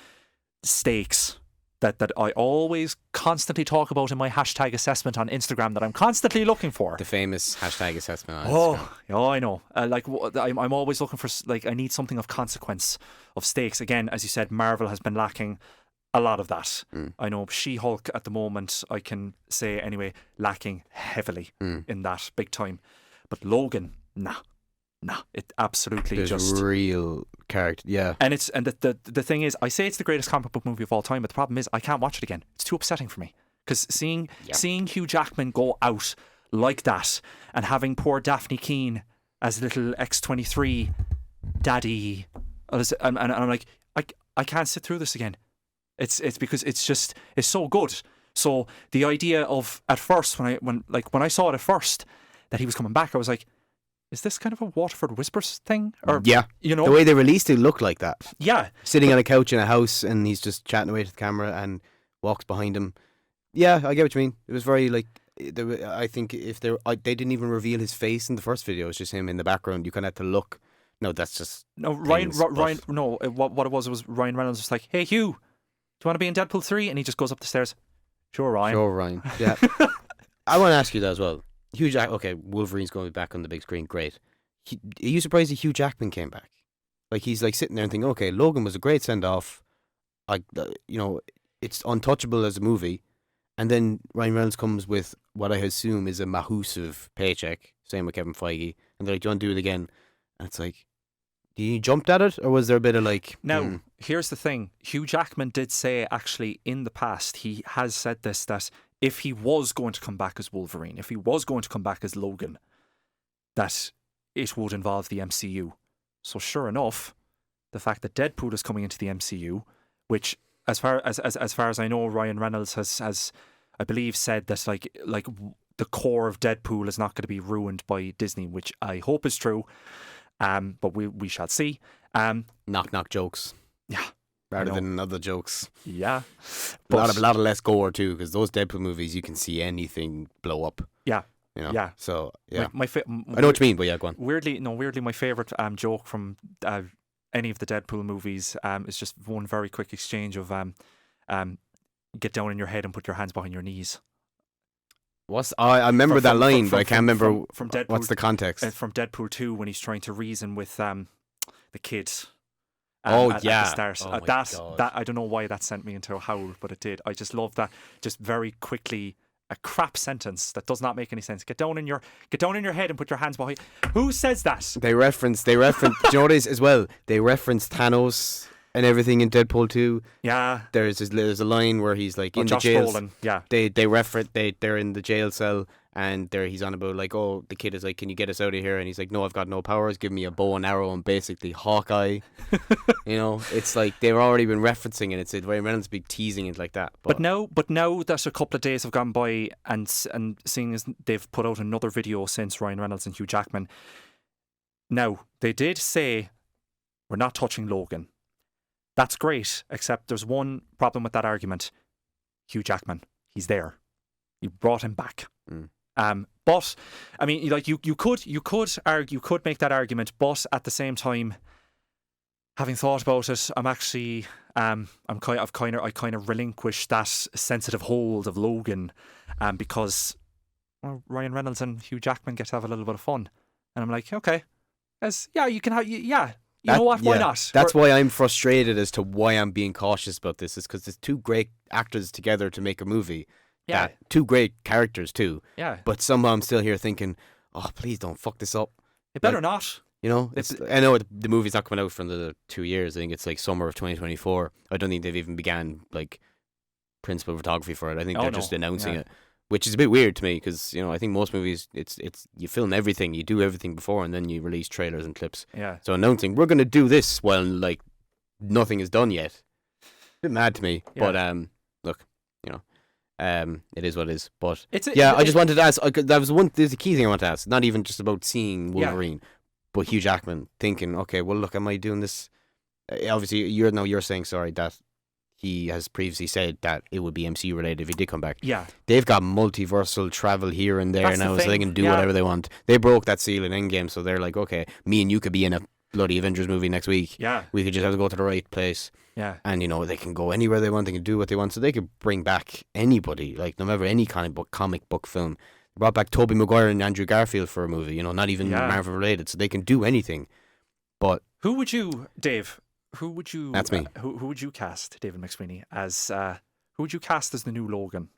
stakes that I always constantly talk about in my hashtag assessment on Instagram that I'm constantly looking for. The famous hashtag assessment on Instagram. Oh, I know. I'm always looking for, like, I need something of consequence, of stakes. Again, as you said, Marvel has been lacking a lot of that. I know She-Hulk at the moment, I can say anyway, lacking heavily in that, big time. But Logan, nah, it absolutely There's just real character, yeah. And the thing is, I say it's the greatest comic book movie of all time, but the problem is I can't watch it again. It's too upsetting for me because seeing Hugh Jackman go out like that and having poor Daphne Keane as little X-23 daddy, and I'm like, I can't sit through this again. It's because it's so good. So the idea of, at first, when I saw it at first that he was coming back, I was like, is this kind of a Waterford Whispers thing? Or, yeah, you know, the way they released it looked like that. Yeah, sitting on a couch in a house and he's just chatting away to the camera and walks behind him. Yeah, I get what you mean. It was very like, I think if they didn't even reveal his face in the first video. It's just him in the background. You kind of had to look. No, that's just Ryan. No, what it was Ryan Reynolds was like, "Hey Hugh, do you want to be in Deadpool 3?" And he just goes up the stairs. Sure, Ryan. Yeah. I want to ask you that as well. Hugh Jack. Okay, Wolverine's going to be back on the big screen. Great. Are you surprised that Hugh Jackman came back? Like, he's like sitting there and thinking, okay, Logan was a great send off. It's untouchable as a movie. And then Ryan Reynolds comes with what I assume is a massive paycheck. Same with Kevin Feige. And they're like, do you want to do it again? And it's like, you jumped at it? Or was there a bit of like... Now, here's the thing. Hugh Jackman did say, actually, in the past, he has said this, that if he was going to come back as Wolverine, if he was going to come back as Logan, that it would involve the MCU. So sure enough, the fact that Deadpool is coming into the MCU, which, as far as I know, Ryan Reynolds has I believe said that like the core of Deadpool is not going to be ruined by Disney, which I hope is true. But we shall see. Knock jokes. Yeah. Rather than other jokes. Yeah. A lot of less gore too, because those Deadpool movies, you can see anything blow up. Yeah. You know? Yeah. So yeah. I know what you mean, but yeah, go on. Weirdly, my favourite joke from any of the Deadpool movies is just one very quick exchange of get down in your head and put your hands behind your knees. I remember that line, but I can't remember from Deadpool, what's the context. From Deadpool 2 when he's trying to reason with the kid. At the start. Oh my God. That I don't know why that sent me into a howl, but it did. I just love that. Just very quickly, a crap sentence that does not make any sense. Get down in your head and put your hands behind. Who says that? They reference. Do you know what it is as well? They reference Thanos and everything in Deadpool 2. Yeah. There's a line where he's like in Josh the jail. Brolin. Yeah. They reference. They're in the jail cell. And he's on about like, oh, the kid is like, can you get us out of here? And he's like, no, I've got no powers. Give me a bow and arrow and basically Hawkeye. You know, it's like they've already been referencing it. It's Ryan Reynolds be teasing it like that. But now that a couple of days have gone by and seeing as they've put out another video since Ryan Reynolds and Hugh Jackman. Now, they did say, we're not touching Logan. That's great, except there's one problem with that argument. Hugh Jackman, he's there. You brought him back. But I mean, like you could argue, you could make that argument, but at the same time, having thought about it, I'm actually I kind of relinquished that sensitive hold of Logan, because Ryan Reynolds and Hugh Jackman get to have a little bit of fun, and I'm like, okay, you can have you know what? Why not? That's why I'm frustrated as to why I'm being cautious about this. Is because there's two great actors together to make a movie. Yeah. Two great characters too. Yeah. But somehow I'm still here thinking, oh, please don't fuck this up. It better not. You know, I know the movie's not coming out for another 2 years. I think it's like summer of 2024. I don't think they've even began like principal photography for it. I think Oh, they're no. just announcing Yeah. it, which is a bit weird to me because I think most movies it's you film everything, you do everything before, and then you release trailers and clips. Yeah. So announcing we're going to do this while like nothing is done yet, a bit mad to me. Yeah. But look, it is what it is. But It's I just wanted to ask. That was there's a key thing I want to ask. Not even just about seeing Yeah. Wolverine, but Hugh Jackman thinking, okay, well, look, am I doing this? Obviously, you're saying sorry that he has previously said that it would be MCU related if he did come back. Yeah. They've got multiversal travel here and there That's the now, so they thing. can do Yeah. whatever they want. They broke that seal in Endgame, so they're like, okay, me and you could be in a bloody Avengers movie next week. Yeah. We could just have to go to the right place. Yeah. And they can go anywhere they want, they can do what they want, so they could bring back anybody, like no matter any comic book film. They brought back Tobey Maguire and Andrew Garfield for a movie, not even Yeah. Marvel related, so they can do anything. But Who would you, Dave? Who would you? That's me. Who would you cast, David McSweeney, as? Who would you cast as the new Logan?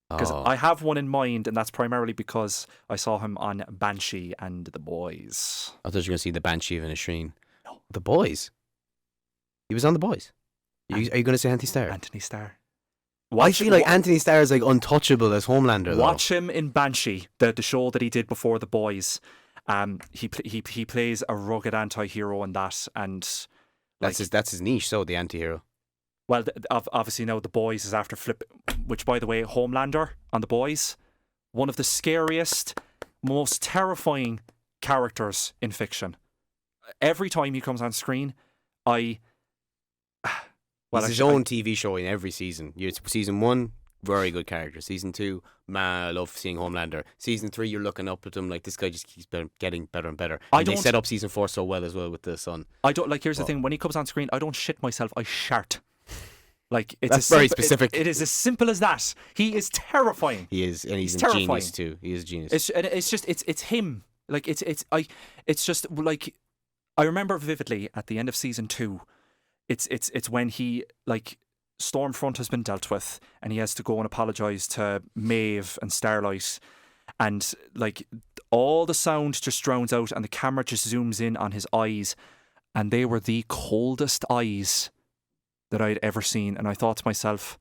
Because I have one in mind, and that's primarily because I saw him on Banshee and The Boys. I thought you were going to see the Banshee of Inisherin. No. The Boys. He was on The Boys. Are you going to say Anthony Starr? Anthony Starr. I feel like Anthony Starr is like untouchable as Homelander. Watch him in Banshee, the show that he did before The Boys. He plays a rugged anti-hero in that, and That's his niche. So the anti-hero. well, obviously now The Boys is after flip. Which, by the way, Homelander on The Boys, one of the scariest, most terrifying characters in fiction. Every time he comes on screen, he's his own TV show in every season. Season 1, very good character. Season 2, man, I love seeing Homelander. Season 3, you're looking up at him like this guy just keeps getting better and better. And they set up season 4 so well as well with the son. I don't like. Here's the thing: when he comes on screen, I don't shit myself. I shart. Like That's very specific. It is as simple as that. He is terrifying. He is, and he's a terrifying. genius too. He is a genius. It's him. Like it's just like I remember vividly at the end of season 2. It's when he like Stormfront has been dealt with and he has to go and apologise to Maeve and Starlight, and like all the sound just drowns out and the camera just zooms in on his eyes, and they were the coldest eyes that I'd ever seen, and I thought to myself,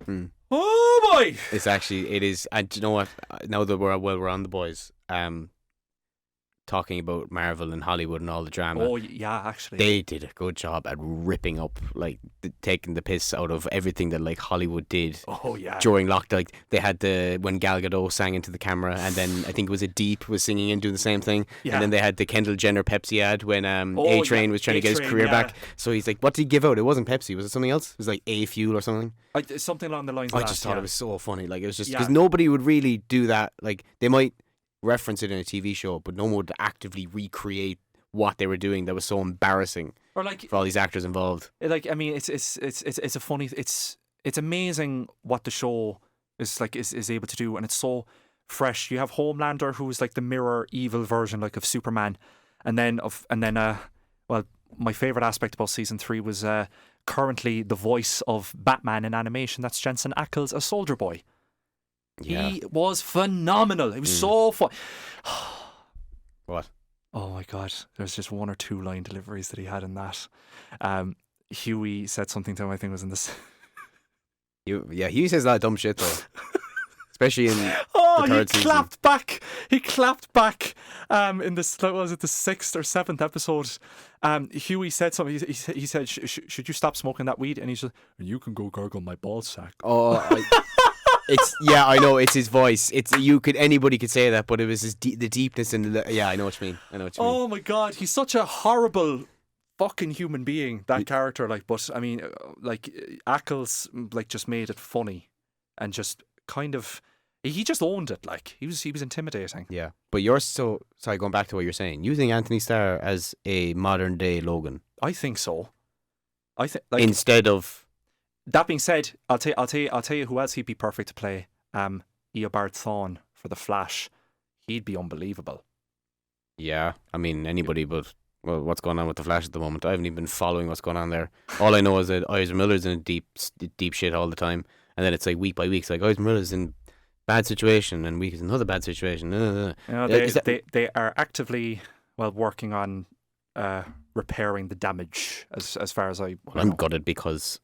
oh boy, it is. And do you know what? Now that we're on The Boys, talking about Marvel and Hollywood and all the drama. Oh yeah, actually, they did a good job at ripping up, like taking the piss out of everything that like Hollywood did. Oh yeah, during lockdown, like they had when Gal Gadot sang into the camera, and then I think it was Deep was singing and doing the same thing. Yeah. And then they had the Kendall Jenner Pepsi ad when A-Train was trying to get his career back. So he's like, what did he give out? It wasn't Pepsi. Was it something else? It was like A Fuel or something. Something along the lines. I just thought it was so funny. Like it was just because nobody would really do that. Like they might reference it in a TV show, but no one would actively recreate what they were doing. That was so embarrassing, or like for all these actors involved. Like I mean, it's a funny. It's amazing what the show is able to do, and it's so fresh. You have Homelander, who's like the mirror evil version, like of Superman, and then well, my favorite aspect about season 3 was currently the voice of Batman in animation. That's Jensen Ackles, a Soldier Boy. Yeah. He was phenomenal. It was so fun. What? Oh my god! There's just 1 or 2 line deliveries that he had in that. Huey said something to him. I think it was in this. Huey says a lot of dumb shit though, especially in the third season. He clapped back. In this, what was it, the 6th or 7th episode? Huey said something. He said, "Should you stop smoking that weed?" And he said, "And you can go gargle my ball sack." Oh. I know it's his voice. Anybody could say that, but it was the deepness and I know what you mean. Oh my god, he's such a horrible fucking human being, that character. Like, but I mean, like Ackles like just made it funny, and just kind of he just owned it. Like he was intimidating. Yeah, but you're so sorry. Going back to what you're saying, you think Anthony Starr as a modern day Logan? I think so. I think like, instead of. That being said, I'll tell you who else he'd be perfect to play. Eobard Thawne for the Flash. He'd be unbelievable. Yeah, I mean anybody, but what's going on with the Flash at the moment? I haven't even been following what's going on there. All I know is that Ezra Miller's in a deep shit all the time, and then it's like week by week. It's like Ezra Miller's in bad situation, and week is another bad situation. They are actively working on repairing the damage as far as I. I'm gutted because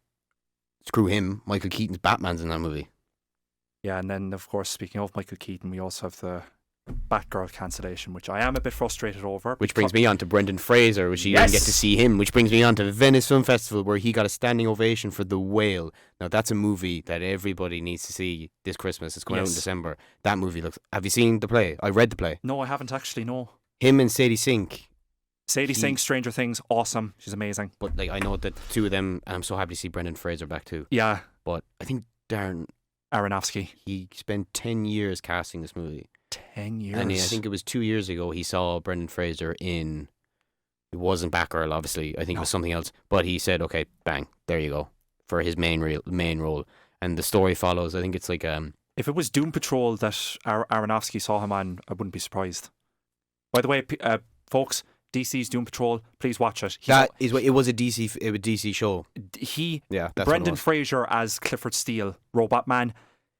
screw him. Michael Keaton's Batman's in that movie. Yeah, and then of course, speaking of Michael Keaton, we also have the Batgirl cancellation, which I am a bit frustrated over. Which brings me on to Brendan Fraser, which you didn't get to see him. Which brings me on to Venice Film Festival, where he got a standing ovation for The Whale. Now that's a movie that everybody needs to see this Christmas. It's coming out in December. That movie looks. Have you seen the play? I read the play. No, I haven't actually. No. Him and Sadie Sink. Sadie Sink, Stranger Things, awesome. She's amazing. But like, I know that the two of them, and I'm so happy to see Brendan Fraser back too. Yeah. But I think Darren Aronofsky. He spent 10 years casting this movie. 10 years. And I think it was 2 years ago he saw Brendan Fraser in. It wasn't Batgirl, obviously. I think it was something else. But he said, "Okay, bang, there you go," for his main role. And the story follows. I think it's like if it was Doom Patrol that Aronofsky saw him on, I wouldn't be surprised. By the way, folks, DC's Doom Patrol, please watch it. It was a DC show. Brendan Fraser as Clifford Steele, Robot Man.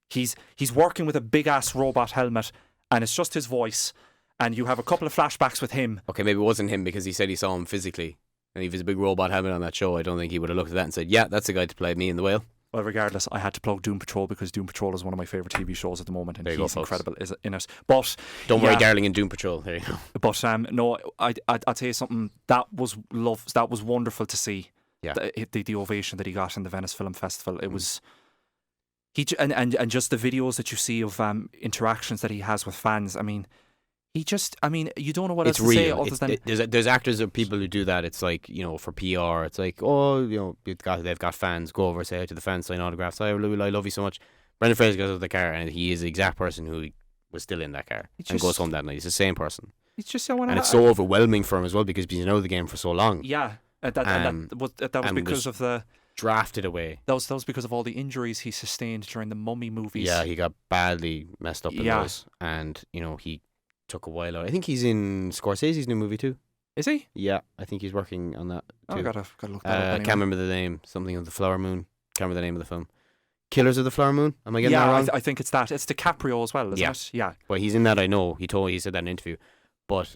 He's working with a big ass robot helmet, and it's just his voice. And you have a couple of flashbacks with him. Okay, maybe it wasn't him because he said he saw him physically, and if he's a big robot helmet on that show, I don't think he would have looked at that and said, "Yeah, that's the guy to play me in The Whale." Well, regardless, I had to plug Doom Patrol because Doom Patrol is one of my favourite TV shows at the moment, and he's incredible in it. But don't worry, darling, in Doom Patrol. There you go. But no, I'll tell you something. That was That was wonderful to see. Yeah. The ovation that he got in the Venice Film Festival. It was and just the videos that you see of interactions that he has with fans. I mean, you don't know what else to say other than there's actors or people who do that. It's like, for PR. It's like, they've got fans. Go over, say hi to the fans, sign autographs. I love you so much. Brendan Fraser goes out of the car, and he is the exact person who was still in that car and goes home that night. He's the same person. It's just it's so overwhelming for him as well because he's been out of the game for so long. Yeah, that was because of the drafted away. That was because of all the injuries he sustained during the Mummy movies. Yeah, he got badly messed up in those, and he took a while out. I think he's in Scorsese's new movie too. Is he? Yeah, I think he's working on that too. I gotta look that up anyway. I can't remember the name. Something of the Flower Moon. Can't remember the name of the film. Killers of the Flower Moon. Am I getting that wrong? I think it's that. It's DiCaprio as well, isn't it? Yeah. Well, he's in that. I know. He said that in an interview. But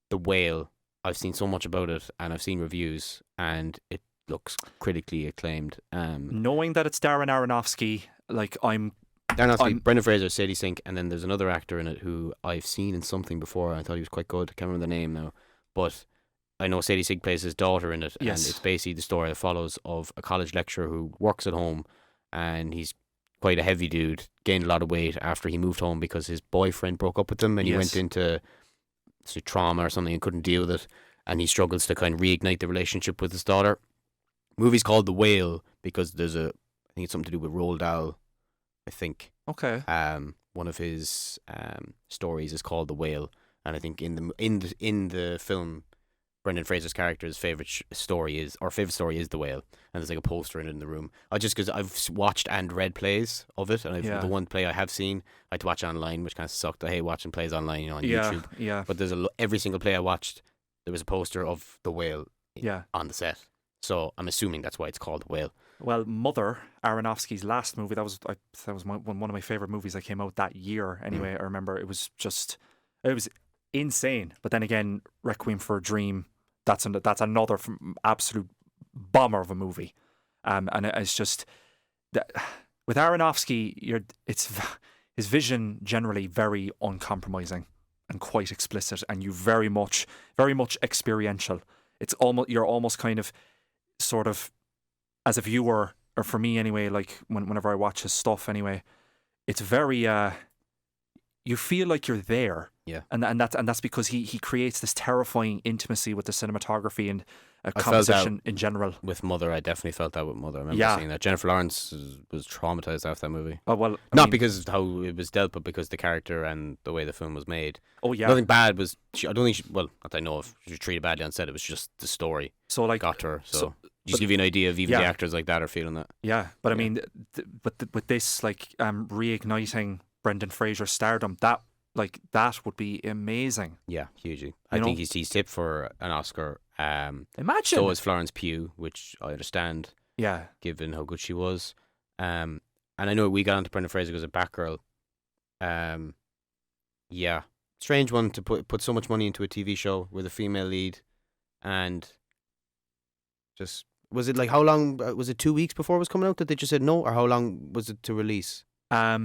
The Whale, I've seen so much about it, and I've seen reviews, and it looks critically acclaimed. Knowing that it's Darren Aronofsky, Brendan Fraser, Sadie Sink, and then there's another actor in it who I've seen in something before. I thought he was quite good. I can't remember the name now, but I know Sadie Sink plays his daughter in it, and it's basically the story that follows of a college lecturer who works at home, and he's quite a heavy dude, gained a lot of weight after he moved home because his boyfriend broke up with him, and he went into trauma or something and couldn't deal with it, and he struggles to kind of reignite the relationship with his daughter. The movie's called The Whale because I think it's something to do with Roald Dahl. I think. Okay. One of his stories is called The Whale, and I think in the film, Brendan Fraser's character's favorite story is The Whale, and there's like a poster in the room. Because I've watched and read plays of it, and the one play I have seen, I had to watch online, which kind of sucked. I hate watching plays online, on YouTube. Yeah. But there's every single play I watched, there was a poster of The Whale. On the set. So I'm assuming that's why it's called The Whale. Well, Mother, Aronofsky's last movie, that was one of my favourite movies that came out that year. Anyway, I remember it was insane. But then again, Requiem for a Dream, that's another absolute bomber of a movie. And it's just that with Aronofsky, his vision generally very uncompromising and quite explicit, and you very much experiential. You're almost kind of sort of, as a viewer, or for me anyway, like whenever I watch his stuff anyway, it's very you feel like you're there. Yeah. And that's because he creates this terrifying intimacy with the cinematography and composition in general. With Mother, I definitely felt that with Mother. I remember seeing that. Jennifer Lawrence was traumatized after that movie. Oh, well, because of how it was dealt, but because the character and the way the film was made. Oh yeah. Nothing bad was. I don't think. Not that I know of. She was treated badly on set. It was just the story. So got to her. Just give you an idea of even the actors like that are feeling that. Yeah, but I mean, with this reigniting Brendan Fraser's stardom, that would be amazing. Yeah, hugely. I think he's tipped for an Oscar. Imagine. So is Florence Pugh, which I understand. Yeah. Given how good she was. And I know we got onto Brendan Fraser because of Batgirl. Yeah. Strange one to put so much money into a TV show with a female lead and just Was it like how long? Was it 2 weeks before it was coming out that they just said no, or how long was it to release? I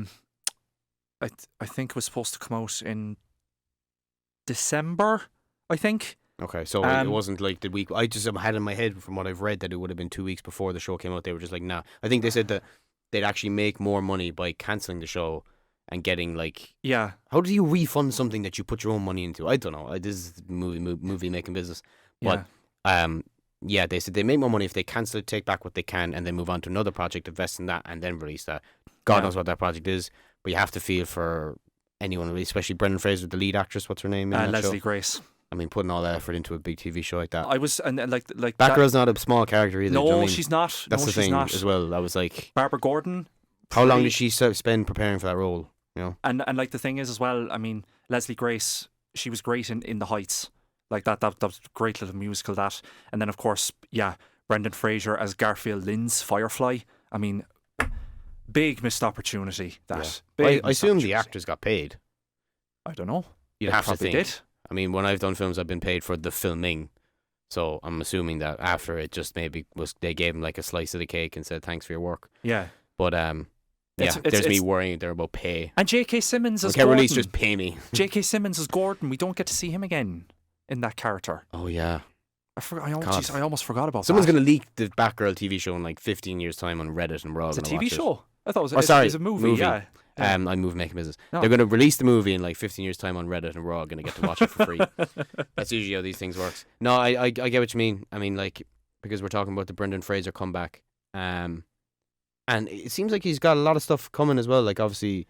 think it was supposed to come out in December. I think. Okay, so it wasn't like the week. I just had in my head from what I've read that it would have been 2 weeks before the show came out. They were just like, nah. I think they said that they'd actually make more money by cancelling the show and getting like. Yeah. How do you refund something that you put your own money into? I don't know. This is movie making business, but yeah, they said they make more money if they cancel it, take back what they can, and then move on to another project, invest in that, and then release that. God knows what that project is, but you have to feel for anyone, really, especially Brendan Fraser, the lead actress. What's her name? In that Leslie show? Grace. I mean, putting all that effort into a big TV show like that. I was and like Batgirl's not a small character either. No, do you know what I mean? she's not. That's no, the she's thing not. as well. I was like, Barbara Gordon. how long did she spend preparing for that role? You know, and like the thing is as well. I mean, Leslie Grace, she was great in The Heights. Like that was a great little musical that. And then of course, Brendan Fraser as Garfield Lynn's Firefly. I mean, big missed opportunity. That. Yeah. Big I assume the actors got paid. I don't know. You'd have to think. Did. I mean, when I've done films, I've been paid for the filming. So I'm assuming that after it just maybe was they gave him like a slice of the cake and said thanks for your work. Yeah. But there's me worrying there about pay. And J.K. Simmons as Gordon. Gordon. Release, just pay me. J.K. Simmons as Gordon. We don't get to see him again in that character. Oh yeah. I almost forgot about Someone's that. going to leak the Batgirl TV show in like 15 years' time on Reddit, and we're all going to watch it. It's a TV show. I thought it was a movie. Yeah. I'm movie making business. No. They're going to release the movie in like 15 years' time on Reddit, and we're all going to get to watch it for free. That's usually how these things works. No, I get what you mean. I mean, like, because we're talking about the Brendan Fraser comeback, and it seems like he's got a lot of stuff coming as well. Like, obviously,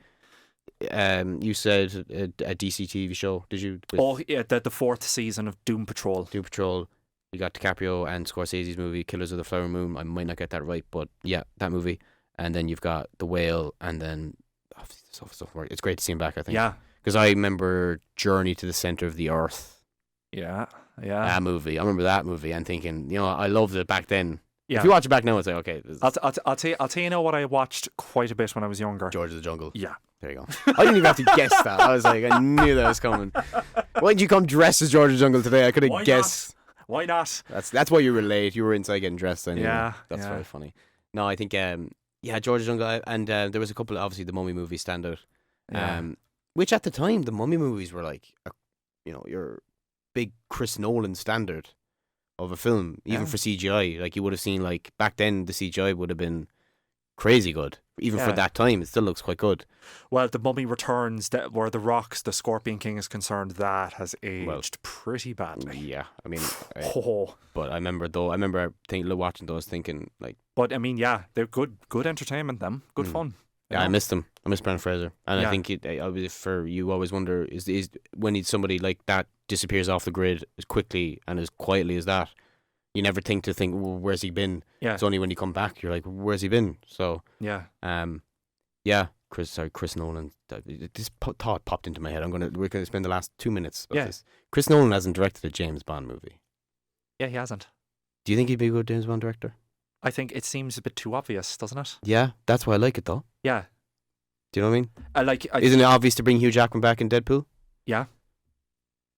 you said a DC TV show, did you? The fourth season of Doom Patrol. Doom Patrol. You got DiCaprio and Scorsese's movie Killers of the Flower Moon. I might not get that right, but yeah, that movie. And then you've got The Whale, and then it's great to see him back, I think. Yeah. Because I remember Journey to the Center of the Earth. Yeah. That movie. I remember that movie and thinking, I loved it back then. Yeah. If you watch it back now, it's like, okay. I'll tell you what I watched quite a bit when I was younger. George of the Jungle. Yeah. There you go. I didn't even have to guess that. I was like, I knew that was coming. Why didn't you come dressed as George of the Jungle today? I could have guessed. Why not? That's why you were late. You were inside getting dressed. Anyway. Yeah. That's very funny. No, I think, George of the Jungle, and there was a couple, obviously, the Mummy movies stand out. Yeah. Which at the time, the Mummy movies were like, your big Chris Nolan standard of a film, even for CGI. Like, you would have seen, like, back then, the CGI would have been crazy good. Even for that time, it still looks quite good. Well, The Mummy Returns, where the Rock's the Scorpion King is concerned, that has aged pretty badly. Yeah, I mean, but I remember watching those, thinking like. But I mean, they're good entertainment. Them good fun. Yeah, I missed them. I miss Brendan Fraser, and I think for you always wonder is when somebody like that disappears off the grid as quickly and as quietly as that. You never think well, where's he been? Yeah. It's only when you come back you're like, where's he been? So Chris Nolan. This thought popped into my head. We're gonna spend the last 2 minutes of this. Chris Nolan hasn't directed a James Bond movie. Yeah, he hasn't. Do you think he'd be a good James Bond director? I think it seems a bit too obvious, doesn't it? Yeah, that's why I like it though. Yeah. Do you know what I mean? Isn't it obvious to bring Hugh Jackman back in Deadpool? Yeah.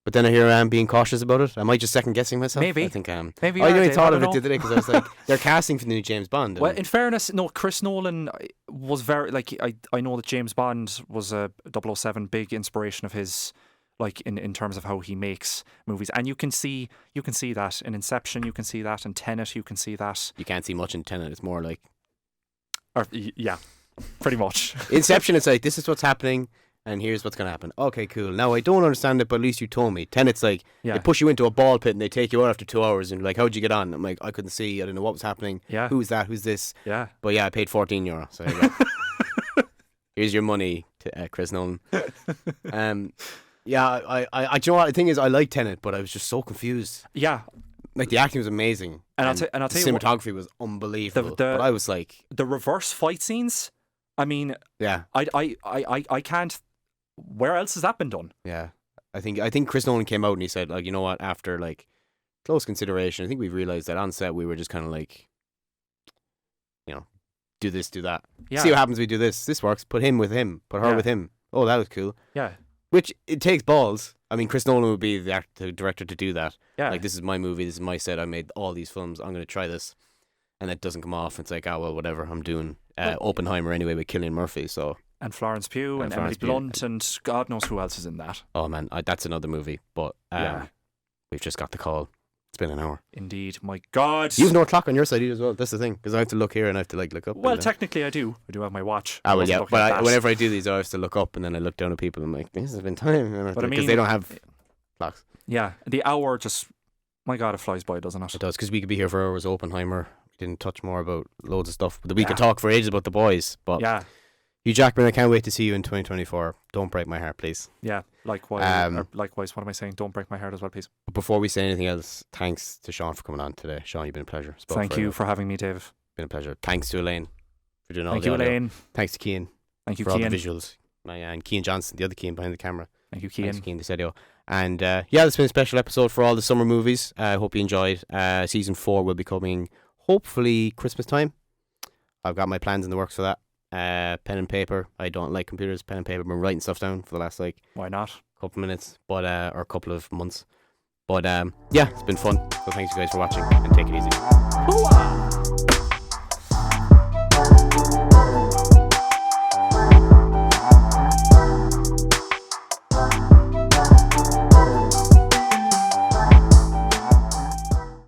But then I hear I am being cautious about it. Am I just second guessing myself? Maybe. I think I am. Maybe. I only thought of it the other day because I was like, they're casting for the new James Bond. Well, in fairness, no, Chris Nolan was very, like, I know that James Bond was a 007 big inspiration of his, like, in terms of how he makes movies. And you can see that in Inception, you can see that in Tenet, you can see that. You can't see much in Tenet. It's more like. Yeah, pretty much. Inception, it's like, this is what's happening. And here's what's going to happen. Okay, cool. Now, I don't understand it, but at least you told me. Tenet's like, they push you into a ball pit and they take you out after 2 hours and you're like, how'd you get on? I'm like, I couldn't see. I didn't know what was happening. Yeah. Who's that? Who's this? Yeah. But yeah, I paid €14. So there you go. Here's your money, to Chris Nolan. I do you know what? The thing is, I like Tenet, but I was just so confused. Yeah. Like, the acting was amazing. And I'll tell you the cinematography was unbelievable. But I was like. The reverse fight scenes, I mean. Yeah. I can't. Where else has that been done? Yeah, I think Chris Nolan came out and he said, like, you know what? After like close consideration, I think we've realized that on set we were just kind of like, do this, do that. Yeah. See what happens. We do this. This works. Put him with him. Put her with him. Oh, that was cool. Yeah. Which it takes balls. I mean, Chris Nolan would be the director to do that. Yeah. Like, this is my movie. This is my set. I made all these films. I'm going to try this. and it doesn't come off. It's like, oh well, whatever. I'm doing Oppenheimer anyway with Cillian Murphy. So and Florence Pugh and Emily Florence Pugh. Blunt and God knows who else is in that. Oh man, that's another movie. But we've just got the call. It's been an hour. Indeed, my God. You've no clock on your side either as well. That's the thing, because I have to look here and I have to look up. Well, technically I do. I do have my watch. Ah, well, yeah. But whenever I do these, I have to look up and then I look down at people and I'm like, this has been time. Because they don't have clocks. Yeah, the hour just, my God, it flies by, doesn't it? It does, because we could be here for hours. Oppenheimer. We didn't touch more about loads of stuff. But we could talk for ages about The Boys. But yeah. Hugh Jackman, I can't wait to see you in 2024. Don't break my heart, please. Yeah, likewise. Likewise, what am I saying? Don't break my heart as well, please. But before we say anything else, thanks to Sean for coming on today. Sean, you've been a pleasure. Thank you for having me, Dave. Been a pleasure. Thanks to Elaine for doing all the audio. Thank you, Elaine. Thanks to Cian. Thank you, for Cian. all the visuals. And Cian Johnston, the other Cian behind the camera. Thank you, Cian. Thanks, Cian, the studio. And this has been a special episode for all the summer movies. I hope you enjoyed. Season 4 will be coming hopefully Christmas time. I've got my plans in the works for that. Pen and paper. I don't like computers. Pen and paper. I've been writing stuff down for the last why not? Couple minutes, but or a couple of months. But it's been fun. So thanks you guys for watching and take it easy. Hoo-ah!